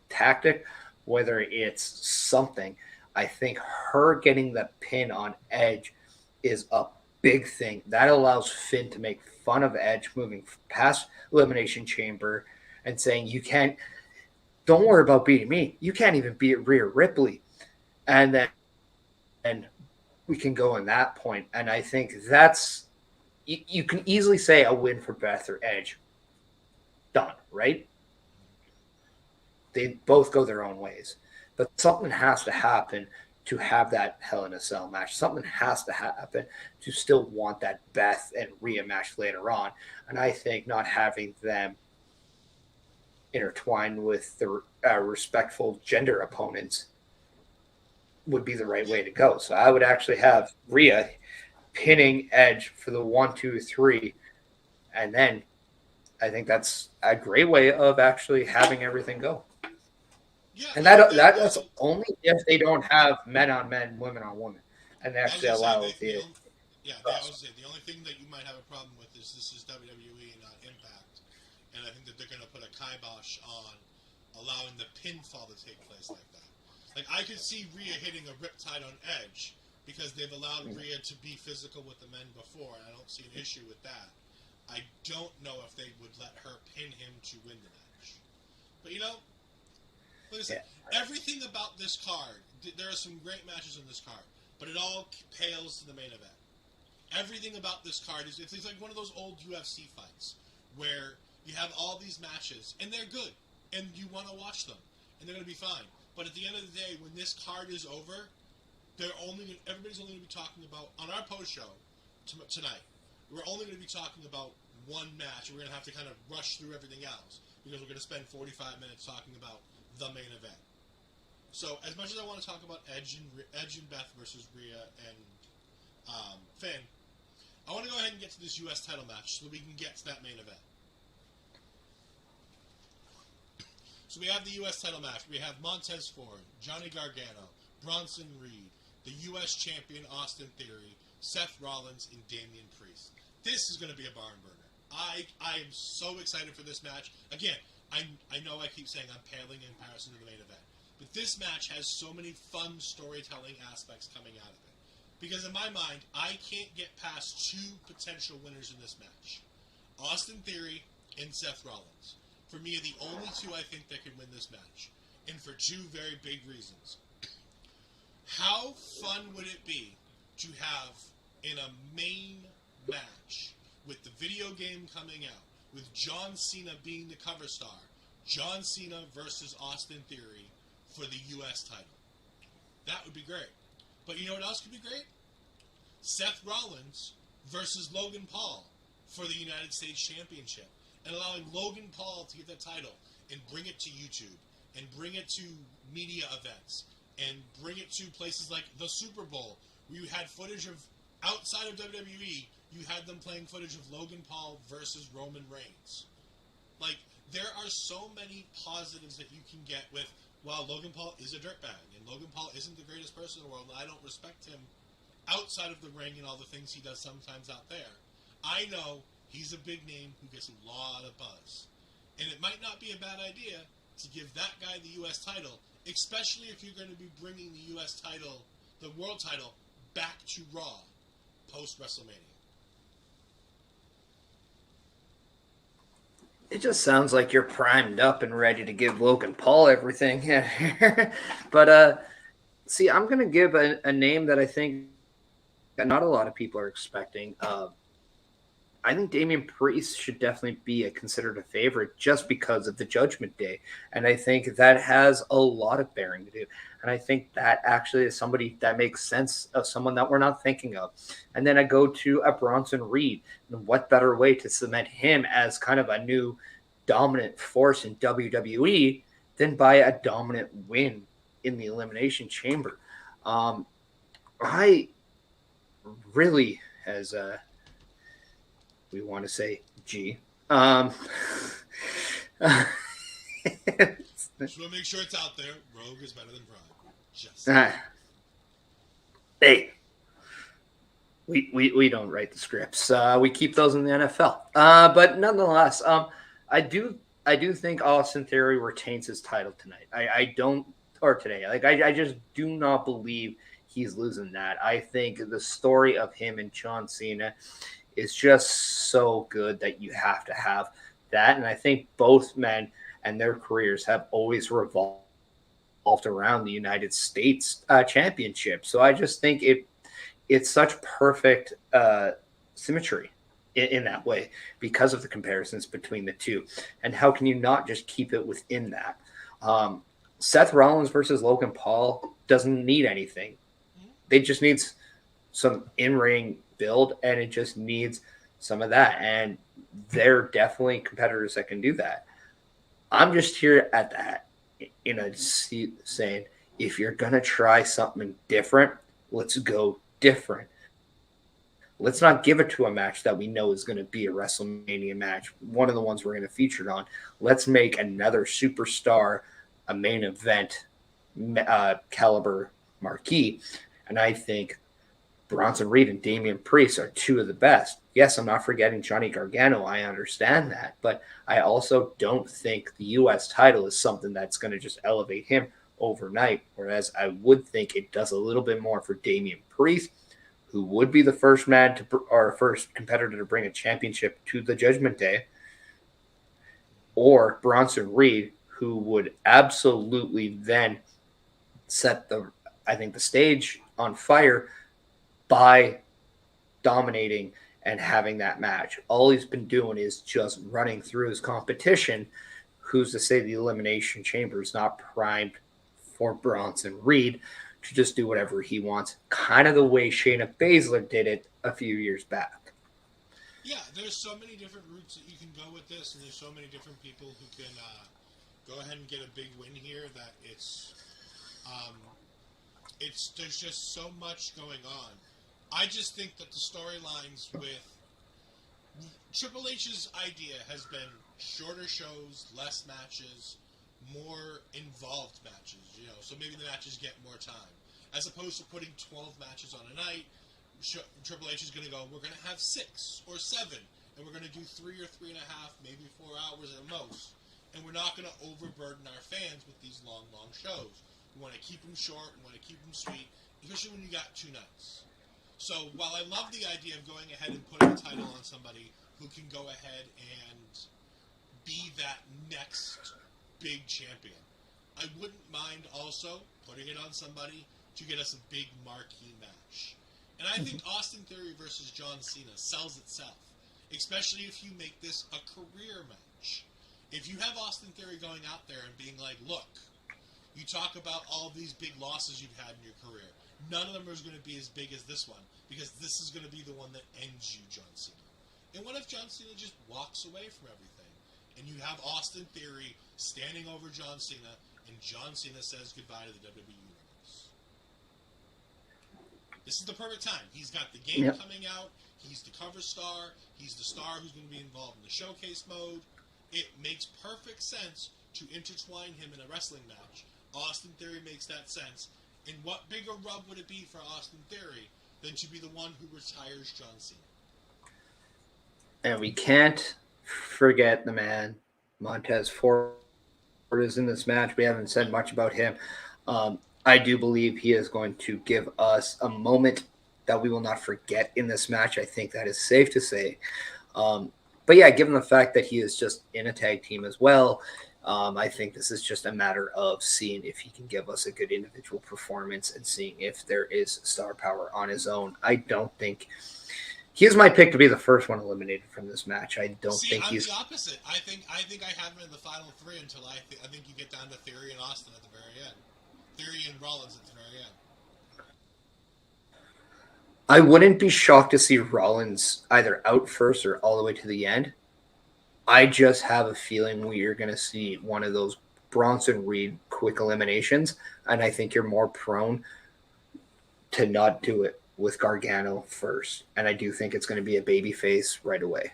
tactic, whether it's something. I think her getting the pin on Edge is a big thing. That allows Finn to make fun of Edge moving past Elimination Chamber and saying, don't worry about beating me. You can't even beat Rhea Ripley. And then we can go in that point. And I think that's you can easily say a win for Beth or Edge. Done, right? They both go their own ways. But something has to happen to have that Hell in a Cell match. Something has to happen to still want that Beth and Rhea match later on. And I think not having them intertwined with the respectful gender opponents would be the right way to go. So I would actually have Rhea pinning Edge for the 1, 2, 3, and then I think that's a great way of actually having everything go. Yeah, and that's only if they don't have men on men, women on women, and they actually allow the. They always say the only thing that you might have a problem with is this is WWE and not Impact, and I think that they're going to put a kibosh on allowing the pinfall to take place like that. Like, I could see Rhea hitting a riptide on Edge because they've allowed Rhea to be physical with the men before, and I don't see an issue with that. I don't know if they would let her pin him to win the match. But, listen, everything about this card, there are some great matches in this card, but it all pales to the main event. Everything about this card it's like one of those old UFC fights where you have all these matches, and they're good, and you want to watch them, and they're going to be fine. But at the end of the day, when this card is over, everybody's only going to be talking about, on our post show tonight, we're only going to be talking about one match. We're going to have to kind of rush through everything else because we're going to spend 45 minutes talking about the main event. So as much as I want to talk about Edge and Beth versus Rhea and Finn, I want to go ahead and get to this U.S. title match so we can get to that main event. So we have the U.S. title match. We have Montez Ford, Johnny Gargano, Bronson Reed, the U.S. champion Austin Theory, Seth Rollins, and Damian Priest. This is going to be a barn burner. I am so excited for this match. Again, I know I keep saying I'm paling in comparison to the main event, but this match has so many fun storytelling aspects coming out of it. Because in my mind, I can't get past two potential winners in this match. Austin Theory and Seth Rollins. For me, are the only two I think that could win this match. And for two very big reasons. How fun would it be to have in a main match with the video game coming out, with John Cena being the cover star, John Cena versus Austin Theory for the U.S. title? That would be great. But you know what else could be great? Seth Rollins versus Logan Paul for the United States Championship. And allowing Logan Paul to get that title and bring it to YouTube and bring it to media events and bring it to places like the Super Bowl where you had footage of, outside of WWE, you had them playing footage of Logan Paul versus Roman Reigns. Like, there are so many positives that you can get with, well, Logan Paul is a dirtbag and Logan Paul isn't the greatest person in the world and I don't respect him outside of the ring and all the things he does sometimes out there. I know he's a big name who gets a lot of buzz. And it might not be a bad idea to give that guy the U.S. title, especially if you're going to be bringing the U.S. title, the world title, back to Raw post-WrestleMania. It just sounds like you're primed up and ready to give Logan Paul everything. But, see, I'm going to give a name that I think not a lot of people are expecting. I think Damian Priest should definitely be considered a favorite just because of the Judgment Day. And I think that has a lot of bearing to do. And I think that actually is somebody that makes sense of someone that we're not thinking of. And then I go to a Bronson Reed. And what better way to cement him as kind of a new dominant force in WWE than by a dominant win in the Elimination Chamber? I really, as we want to say G. Just want to make sure it's out there. Rogue is better than Pride. Just hey, we don't write the scripts. We keep those in the NFL. But nonetheless, I do think Austin Theory retains his title tonight. I don't, or today. Like I just do not believe he's losing that. I think the story of him and John Cena is just so good that you have to have that. And I think both men and their careers have always revolved around the United States championship. So I just think it's such perfect symmetry in that way because of the comparisons between the two. And how can you not just keep it within that? Seth Rollins versus Logan Paul doesn't need anything. They just needs some in-ring build, and it just needs some of that. And they're definitely competitors that can do that. I'm just here at that, saying if you're going to try something different, let's go different. Let's not give it to a match that we know is going to be a WrestleMania match, one of the ones we're going to feature on. Let's make another superstar, a main event caliber marquee. And I think Bronson Reed and Damian Priest are two of the best. Yes, I'm not forgetting Johnny Gargano. I understand that. But I also don't think the U.S. title is something that's going to just elevate him overnight, whereas I would think it does a little bit more for Damian Priest, who would be the first man or first competitor to bring a championship to the Judgment Day, or Bronson Reed, who would absolutely then set the stage on fire by dominating and having that match. All he's been doing is just running through his competition. Who's to say the Elimination Chamber is not primed for Bronson Reed to just do whatever he wants, kind of the way Shayna Baszler did it a few years back. Yeah, there's so many different routes that you can go with this, and there's so many different people who can go ahead and get a big win here that there's just so much going on. I just think that the storylines with Triple H's idea has been shorter shows, less matches, more involved matches, so maybe the matches get more time. As opposed to putting 12 matches on a night, Triple H is going to go, we're going to have 6 or 7, and we're going to do 3 or 3.5, maybe 4 hours at most. And we're not going to overburden our fans with these long shows. We want to keep them short, we want to keep them sweet, especially when you got 2 nights. So while I love the idea of going ahead and putting a title on somebody who can go ahead and be that next big champion, I wouldn't mind also putting it on somebody to get us a big marquee match. And I think Austin Theory versus John Cena sells itself, especially if you make this a career match. If you have Austin Theory going out there and being like, look, you talk about all these big losses you've had in your career. None of them are going to be as big as this one, because this is going to be the one that ends you, John Cena. And what if John Cena just walks away from everything, and you have Austin Theory standing over John Cena, and John Cena says goodbye to the WWE Universe? This is the perfect time. He's got the game coming out. He's the cover star. He's the star who's going to be involved in the showcase mode. It makes perfect sense to intertwine him in a wrestling match. Austin Theory makes that sense. And what bigger rub would it be for Austin Theory than to be the one who retires John Cena? And we can't forget the man, Montez Ford, is in this match. We haven't said much about him. I do believe he is going to give us a moment that we will not forget in this match. I think that is safe to say. But yeah, given the fact that he is just in a tag team as well, I think this is just a matter of seeing if he can give us a good individual performance and seeing if there is star power on his own. I don't think he is my pick to be the first one eliminated from this match. I don't think I'm he's the opposite. I think I have him in the final three until I think you get down to Theory and Austin at the very end. Theory and Rollins at the very end. I wouldn't be shocked to see Rollins either out first or all the way to the end. I just have a feeling we are going to see one of those Bronson Reed quick eliminations, and I think you're more prone to not do it with Gargano first. And I do think it's going to be a babyface right away.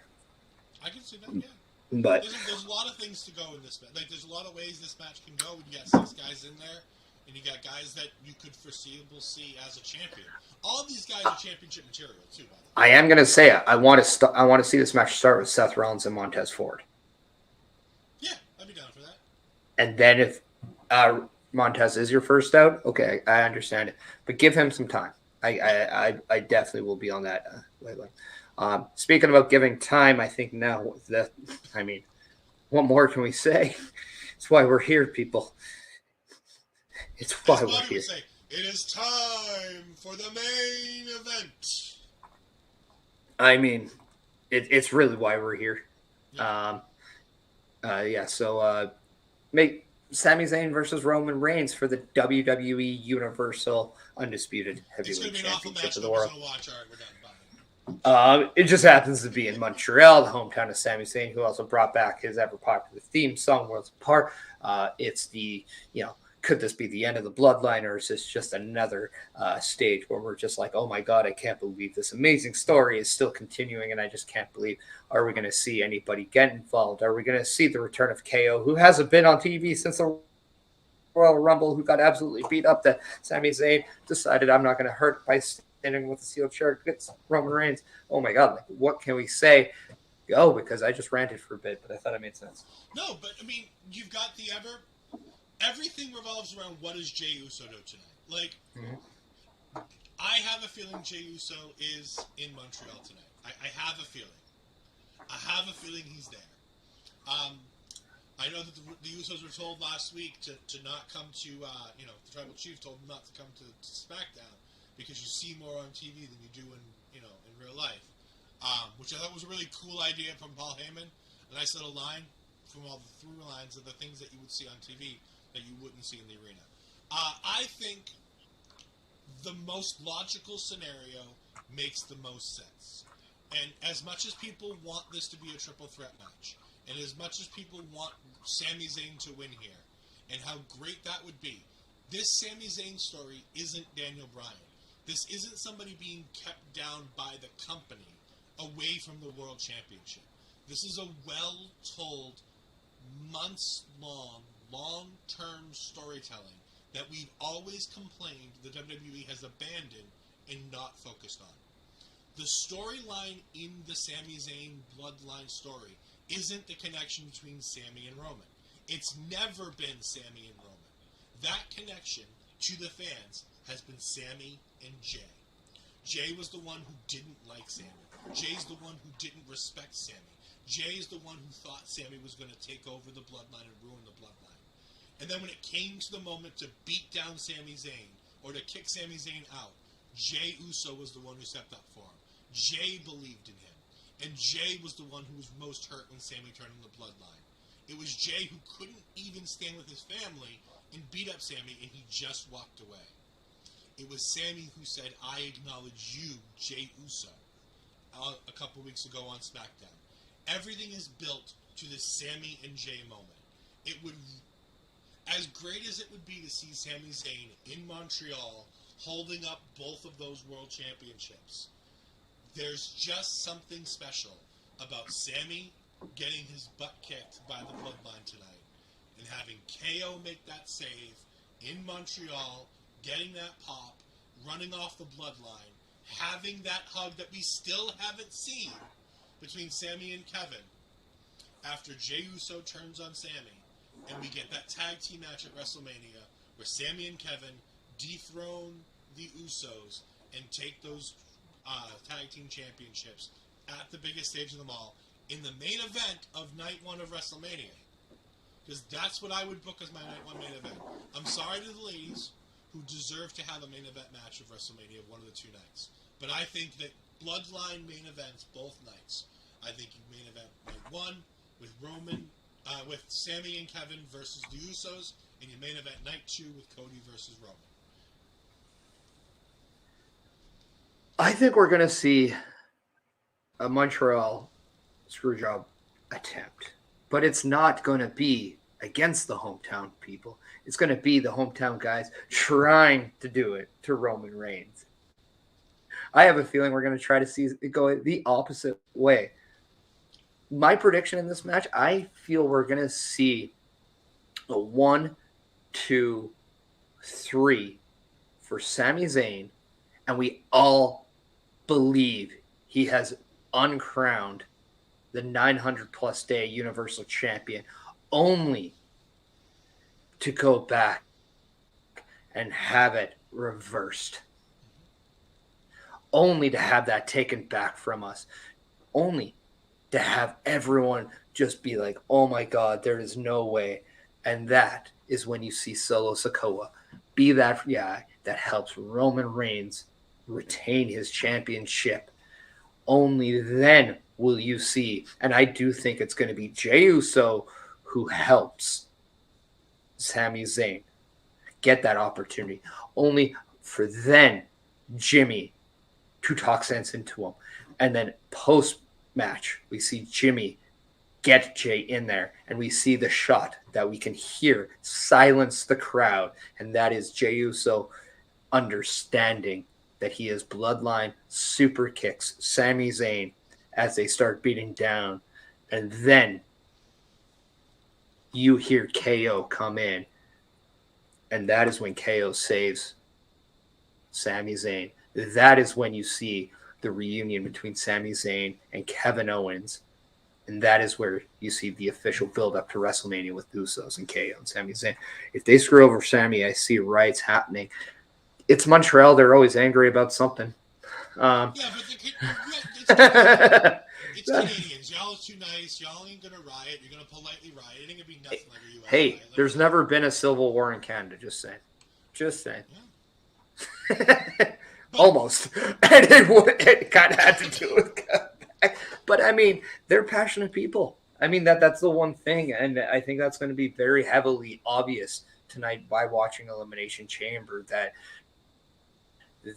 I can see that, yeah. But there's a lot of things to go in this match. Like, there's a lot of ways this match can go. You got 6 guys in there, and you got guys that you could foreseeable see as a champion. All these guys are championship material too. By the way. I am going to say it. I want to see this match start with Seth Rollins and Montez Ford. Yeah, I'd be down for that. And then if Montez is your first out, okay, I understand it. But give him some time. I definitely will be on that wavelength. Speaking about giving time, I think now that, I mean, what more can we say? It's why we're here, people. It's why we're here. Say, it is time for the main event. I mean, it's really why we're here. Yeah. So make Sami Zayn versus Roman Reigns for the WWE Universal Undisputed Heavyweight Championship of the world. Watch. All right, we're done. Bye. It just happens to be in Montreal, the hometown of Sami Zayn, who also brought back his ever popular theme song, Worlds Apart. It's the, could this be the end of the bloodline, or is this just another stage where we're just like, oh my God, I can't believe this amazing story is still continuing, and I just can't believe, are we going to see anybody get involved? Are we going to see the return of KO, who hasn't been on TV since the Royal Rumble, who got absolutely beat up, that Sami Zayn decided, I'm not going to hurt by standing with a steel chair against Roman Reigns. Oh my God, like, what can we say? Because I just ranted for a bit, but I thought it made sense. No, but I mean, you've got everything revolves around what does Jey Uso do tonight. Like, I have a feeling Jey Uso is in Montreal tonight. I have a feeling. I have a feeling he's there. I know that the Usos were told last week to not come to, the Tribal Chief told them not to come to SmackDown because you see more on TV than you do in real life. Which I thought was a really cool idea from Paul Heyman. A nice little line from all the through lines of the things that you would see on TV that you wouldn't see in the arena. I think the most logical scenario makes the most sense. And as much as people want this to be a triple threat match, and as much as people want Sami Zayn to win here, and how great that would be, this Sami Zayn story isn't Daniel Bryan. This isn't somebody being kept down by the company away from the World Championship. This is a well-told, months-long, long-term storytelling that we've always complained the WWE has abandoned and not focused on. The storyline in the Sami Zayn bloodline story isn't the connection between Sami and Roman. It's never been Sami and Roman. That connection to the fans has been Sami and Jey. Jey was the one who didn't like Sami. Jey's the one who didn't respect Sami. Jey is the one who thought Sami was going to take over the bloodline and ruin the bloodline. And then when it came to the moment to beat down Sami Zayn, or to kick Sami Zayn out, Jey Uso was the one who stepped up for him. Jey believed in him. And Jey was the one who was most hurt when Sami turned on the bloodline. It was Jey who couldn't even stand with his family and beat up Sami, and he just walked away. It was Sami who said, I acknowledge you, Jey Uso, a couple weeks ago on SmackDown. Everything is built to the Sami and Jey moment. It would, as great as it would be to see Sami Zayn in Montreal holding up both of those world championships, there's just something special about Sami getting his butt kicked by the bloodline tonight and having KO make that save in Montreal, getting that pop, running off the bloodline, having that hug that we still haven't seen between Sami and Kevin after Jey Uso turns on Sami, and we get that tag team match at WrestleMania where Sami and Kevin dethrone the Usos and take those tag team championships at the biggest stage of them all in the main event of night 1 of WrestleMania. Because that's what I would book as my night 1 main event. I'm sorry to the ladies who deserve to have a main event match of WrestleMania one of the 2 nights. But I think that Bloodline main events both nights. I think you main event night 1 with with Sami and Kevin versus the Usos, and you main event night 2 with Cody versus Roman. I think we're going to see a Montreal screwjob attempt, but it's not going to be against the hometown people. It's going to be the hometown guys trying to do it to Roman Reigns. I have a feeling we're going to try to see it go the opposite way. My prediction in this match, I feel we're going to see a 1, 2, 3 for Sami Zayn, and we all believe he has uncrowned the 900-plus day Universal Champion, only to go back and have it reversed. Only to have that taken back from us. Only to have everyone just be like, oh my God, there is no way. And that is when you see Solo Sikoa be that guy that helps Roman Reigns retain his championship. Only then will you see, and I do think it's going to be Jey Uso who helps Sami Zayn get that opportunity. Only for then Jimmy to talk sense into him. And then post-match, we see Jimmy get Jey in there, and we see the shot that we can hear silence the crowd, and that is Jey Uso understanding that he is bloodline super kicks Sami Zayn as they start beating down. And then you hear KO come in, and that is when KO saves Sami Zayn. That is when you see the reunion between Sami Zayn and Kevin Owens. And that is where you see the official build-up to WrestleMania with Usos and KO and Sami Zayn. If they screw over Sami, I see riots happening. It's Montreal. They're always angry about something. Yeah, but it's Canadians. Y'all are too nice. Y'all ain't going to riot. You're going to politely riot. It ain't going to be nothing like a U.S. Hey, riot. there's never been a civil war in Canada. Just saying. Just saying. Yeah. Almost. And it kind of had to do with comeback. But, I mean, they're passionate people. I mean, that's the one thing. And I think that's going to be very heavily obvious tonight by watching Elimination Chamber that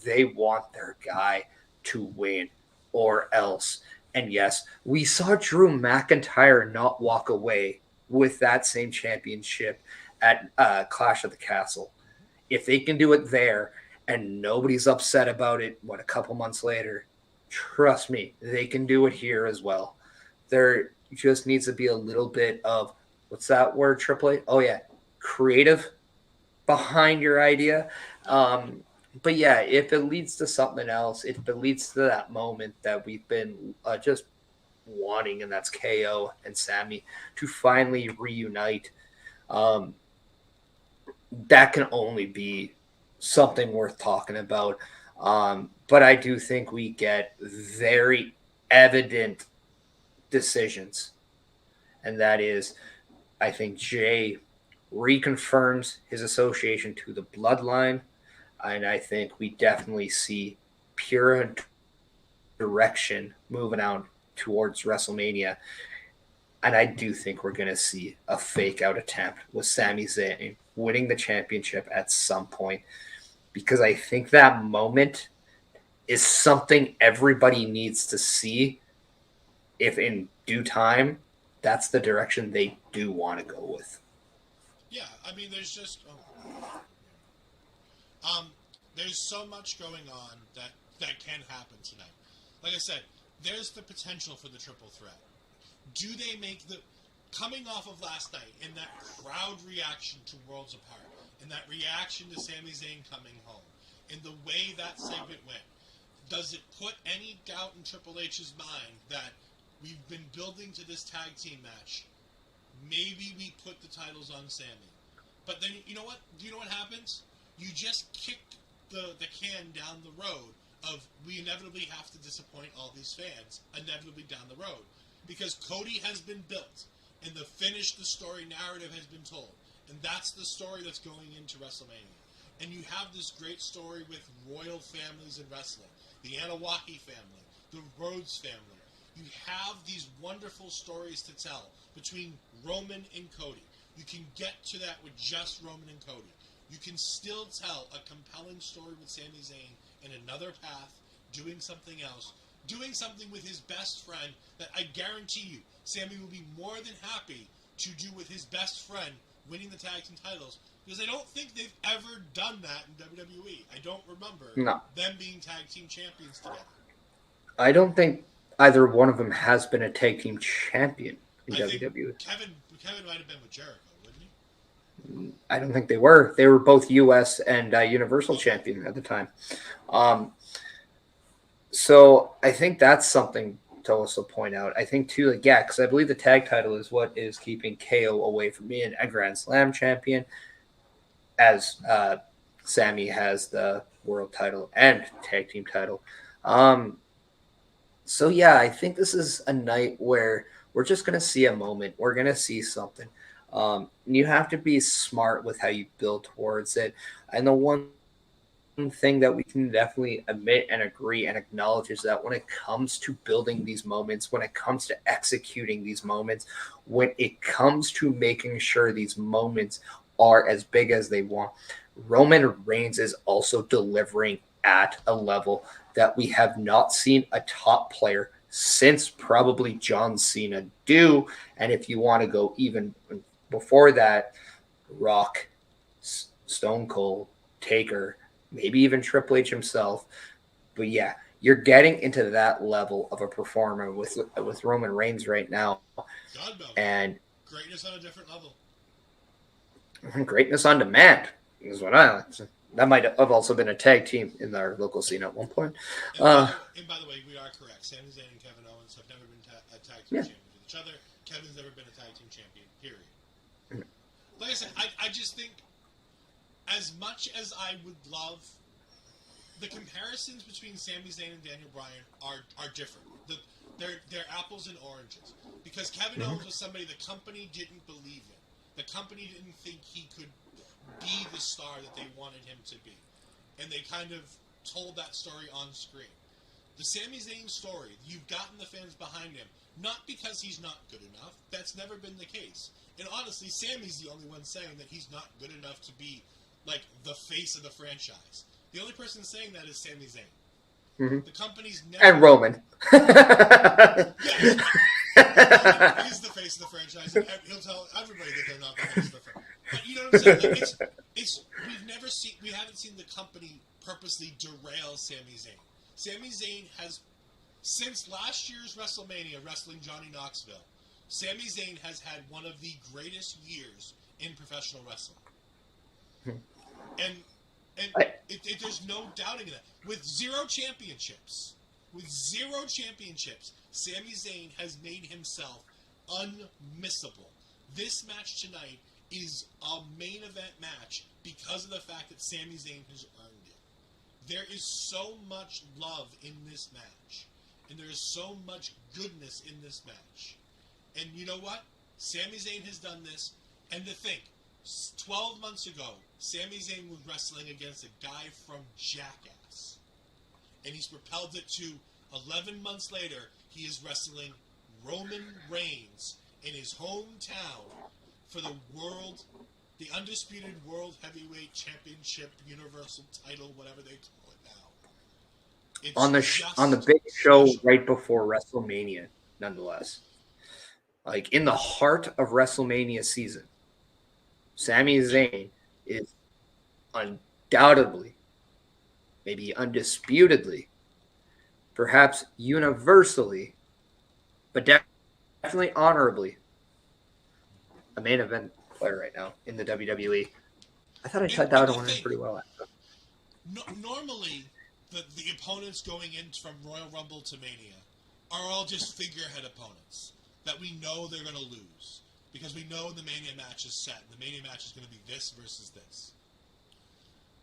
they want their guy to win or else. And yes, we saw Drew McIntyre not walk away with that same championship at Clash of the Castle. If they can do it there and nobody's upset about it, a couple months later, trust me, they can do it here as well. There just needs to be a little bit of, what's that word, Triple A? Oh, yeah, creative behind your idea. But yeah, if it leads to something else, if it leads to that moment that we've been just wanting, and that's KO and Sami to finally reunite, that can only be something worth talking about. But I do think we get very evident decisions. And that is, I think Jey reconfirms his association to the bloodline. And I think we definitely see pure direction moving out towards WrestleMania. And I do think we're going to see a fake out attempt with Sami Zayn winning the championship at some point. Because I think that moment is something everybody needs to see if in due time that's the direction they do want to go with. Yeah, I mean, there's just... there's so much going on that can happen tonight. Like I said, there's the potential for the triple threat. Do they make the... Coming off of last night, in that crowd reaction to Worlds Apart, in that reaction to Sami Zayn coming home, in the way that segment went, does it put any doubt in Triple H's mind that we've been building to this tag team match maybe we put the titles on Sammy. But then, you know what? Do you know what happens? You just kick the can down the road of we inevitably have to disappoint all these fans, inevitably down the road. Because Cody has been built, and the story narrative has been told. And that's the story that's going into WrestleMania. And you have this great story with royal families in wrestling. The Anawaki family, the Rhodes family. You have these wonderful stories to tell between Roman and Cody. You can get to that with just Roman and Cody. You can still tell a compelling story with Sami Zayn in another path, doing something else, doing something with his best friend that I guarantee you, Sami will be more than happy to do with his best friend winning the tag team titles, because I don't think they've ever done that in WWE. I don't remember them being tag team champions together. I don't think either one of them has been a tag team champion in WWE. Kevin might have been with Jericho, wouldn't he? I don't think they were. They were both U.S. and Universal champion at the time. So I think that's something to also point out. I think too, because I believe the tag title is what is keeping KO away from being a Grand Slam champion, as Sammy has the world title and tag team title. So yeah, I think this is a night where we're just going to see a moment. We're going to see something. You have to be smart with how you build towards it. And the one thing that we can definitely admit and agree and acknowledge is that when it comes to building these moments, when it comes to executing these moments, when it comes to making sure these moments are as big as they want, Roman Reigns is also delivering at a level that we have not seen a top player since probably John Cena do. And if you want to go even before that, Rock, Stone Cold, Taker, maybe even Triple H himself. But yeah, you're getting into that level of a performer with Roman Reigns right now. And greatness on a different level. Greatness on demand is what I like to say. That might have also been a tag team in our local scene at one point. And by the way, we are correct. Sami Zayn and Kevin Owens have never been a tag team champions with each other. Kevin's never been a tag team champion, period. Like I said, I just think as much as I would love, the comparisons between Sami Zayn and Daniel Bryan are different. They're apples and oranges. Because Kevin Owens was somebody the company didn't believe in. The company didn't think he could be the star that they wanted him to be. And they kind of told that story on screen. The Sami Zayn story, you've gotten the fans behind him, not because he's not good enough. That's never been the case. And honestly, Sami's the only one saying that he's not good enough to be like the face of the franchise. The only person saying that is Sami Zayn. Mm-hmm. The company's never... And Roman. He's the face of the franchise, and he'll tell everybody that they're not the face of the franchise. But you know what I'm saying? Like we haven't seen the company purposely derail Sami Zayn. Sami Zayn has, since last year's WrestleMania, wrestling Johnny Knoxville, Sami Zayn has had one of the greatest years in professional wrestling. And there's no doubting that. With zero championships, Sami Zayn has made himself unmissable. This match tonight is a main event match because of the fact that Sami Zayn has earned it. There is so much love in this match, and there is so much goodness in this match. And you know what? Sami Zayn has done this, and to think, 12 months ago, Sami Zayn was wrestling against a guy from Jackass. And he's propelled it to 11 months later, he is wrestling Roman Reigns in his hometown for the undisputed World Heavyweight Championship, Universal title, whatever they call it now. It's on the big show right before WrestleMania, nonetheless. Like in the heart of WrestleMania season, Sami Zayn is undoubtedly, maybe undisputedly, perhaps universally, but definitely honorably, a main event player right now in the WWE. I thought I cut that one pretty well. Normally, the opponents going in from Royal Rumble to Mania are all just figurehead opponents that we know they're going to lose. because we know the Mania match is set. The Mania match is going to be this versus this.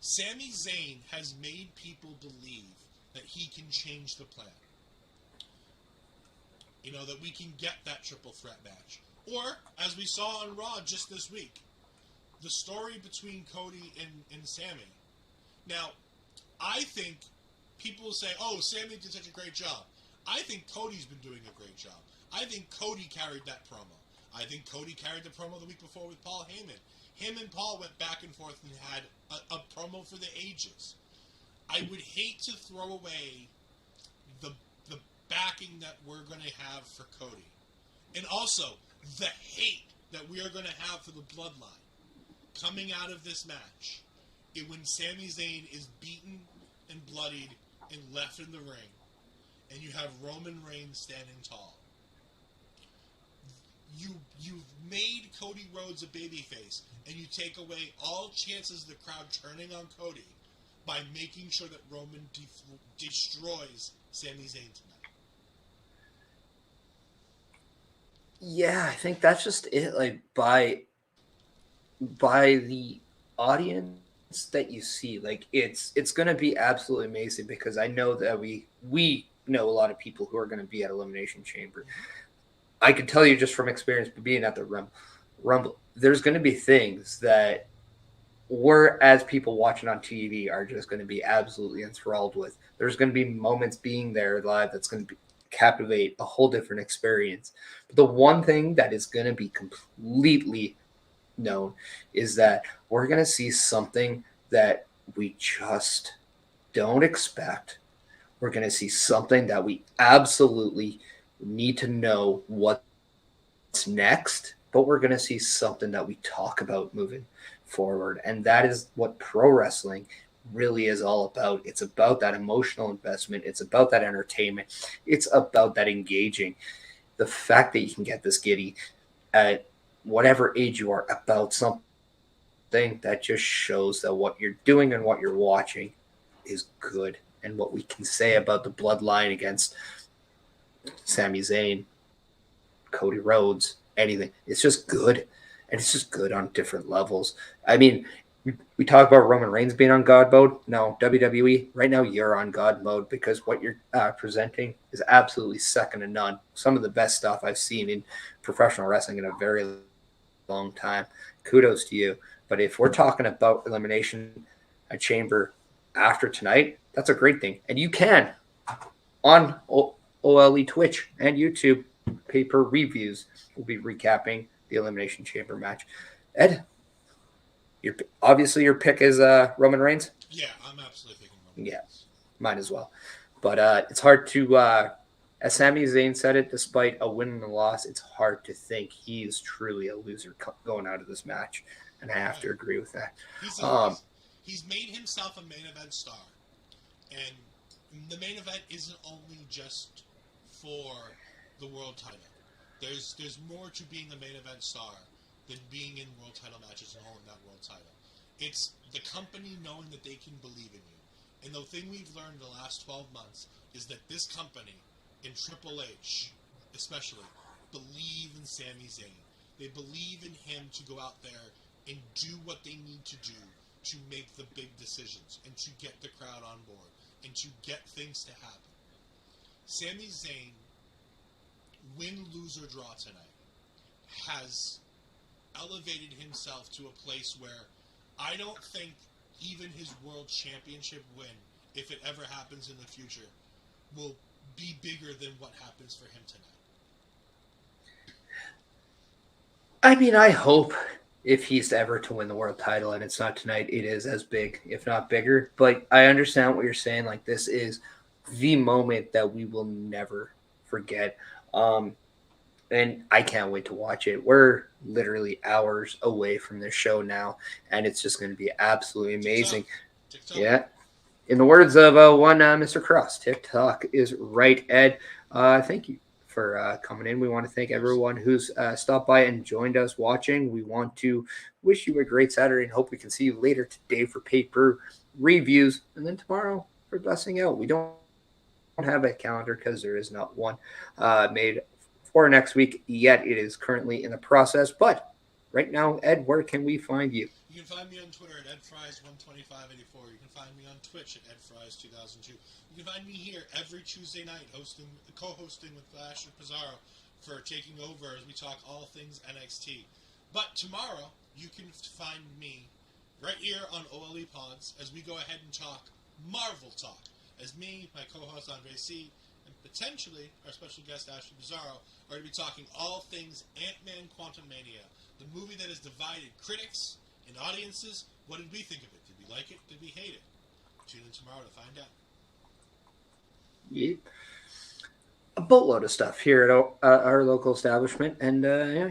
Sami Zayn has made people believe that he can change the plan. You know, that we can get that triple threat match. Or, as we saw on Raw just this week, the story between Cody and Sami. Now, I think people say, oh, Sami did such a great job. I think Cody's been doing a great job. I think Cody carried that promo. I think Cody carried the promo the week before with Paul Heyman. Him and Paul went back and forth and had a promo for the ages. I would hate to throw away the backing that we're going to have for Cody. And also, the hate that we are going to have for the Bloodline coming out of this match. When Sami Zayn is beaten and bloodied and left in the ring, and you have Roman Reigns standing tall. You've made Cody Rhodes a babyface, and you take away all chances of the crowd turning on Cody by making sure that Roman destroys Sami Zayn tonight. Yeah, I think that's just it. Like by the audience that you see, like it's going to be absolutely amazing, because I know that we know a lot of people who are going to be at Elimination Chamber. I can tell you just from experience being at the Rumble, there's going to be things that we're, as people watching on TV, are just going to be absolutely enthralled with. There's going to be moments being there live that's going to captivate a whole different experience. But the one thing that is going to be completely known is that we're going to see something that we just don't expect. We're going to see something that we absolutely need to know what's next, but we're going to see something that we talk about moving forward. And that is what pro wrestling really is all about. It's about that emotional investment. It's about that entertainment. It's about that engaging. The fact that you can get this giddy at whatever age you are about something, that just shows that what you're doing and what you're watching is good. And what we can say about the Bloodline against Sami Zayn, Cody Rhodes, anything, it's just good. And it's just good on different levels. I mean, we talk about Roman Reigns being on God mode. No, WWE, right now you're on God mode, because what you're presenting is absolutely second to none. Some of the best stuff I've seen in professional wrestling in a very long time. Kudos to you. But if we're talking about Elimination Chamber after tonight, that's a great thing. And you can, on OLE Twitch and YouTube, Pay-Per-Reviews, we'll be recapping the Elimination Chamber match. Ed, your pick is Roman Reigns? Yeah, I'm absolutely thinking Roman Reigns. Yeah, mine as well. But it's hard to, as Sami Zayn said it, despite a win and a loss, it's hard to think he is truly a loser going out of this match. And I have to agree with that. He's made himself a main event star. And the main event isn't only just for the world title. There's more to being a main event star than being in world title matches and holding that world title. It's the company knowing that they can believe in you. And the thing we've learned in the last 12 months is that this company, in Triple H especially, believe in Sami Zayn. They believe in him to go out there and do what they need to do to make the big decisions and to get the crowd on board and to get things to happen. Sami Zayn, win, lose, or draw tonight, has elevated himself to a place where I don't think even his world championship win, if it ever happens in the future, will be bigger than what happens for him tonight. I mean, I hope if he's ever to win the world title and it's not tonight, it is as big, if not bigger. But I understand what you're saying. Like, this is the moment that we will never forget. And I can't wait to watch it. We're literally hours away from this show now, and it's just going to be absolutely amazing. TikTok. Yeah. In the words of Mr. Cross, TikTok is right, Ed. Thank you for coming in. We want to thank everyone who's stopped by and joined us watching. We want to wish you a great Saturday and hope we can see you later today for paper reviews, and then tomorrow for Blessing Out. We don't have a calendar because there is not one made for next week yet. It is currently in the process. But right now, Ed, where can we find you? You can find me on Twitter at EdFries12584. You can find me on Twitch at EdFries2002. You can find me here every Tuesday night co-hosting with Asher Pizarro for taking over as we talk all things NXT. But tomorrow, you can find me right here on OLE Pods as we go ahead and talk Marvel Talk. As me, my co-host Andre C., and potentially our special guest Asher Pizarro are going to be talking all things Ant-Man Quantumania, the movie that has divided critics and audiences. What did we think of it? Did we like it? Did we hate it? Tune in tomorrow to find out. Yeah. A boatload of stuff here at our local establishment. And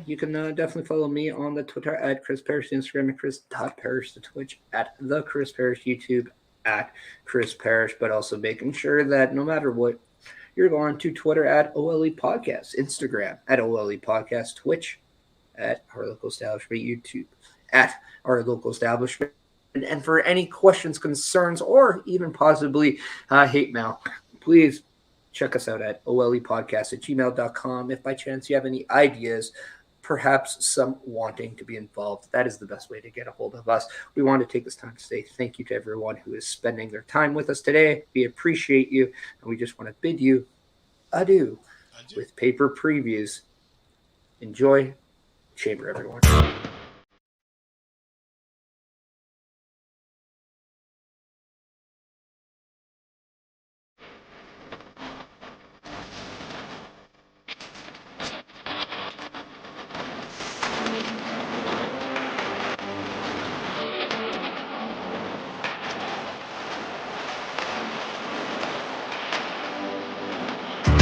you can definitely follow me on the Twitter at Chris Parrish, Instagram at Chris.Parrish, the Twitch at the Chris Parrish, YouTube at Chris Parrish, but also making sure that no matter what, you're going to Twitter at OLE Podcast, Instagram at OLE Podcast, Twitch at our local establishment, YouTube at our local establishment. And for any questions, concerns, or even possibly hate mail, please check us out at olepodcast@gmail.com. If by chance you have any ideas, perhaps some wanting to be involved, that is the best way to get a hold of us. We want to take this time to say thank you to everyone who is spending their time with us today. We appreciate you, and we just want to bid you adieu. With paper previews. Enjoy Chamber, everyone.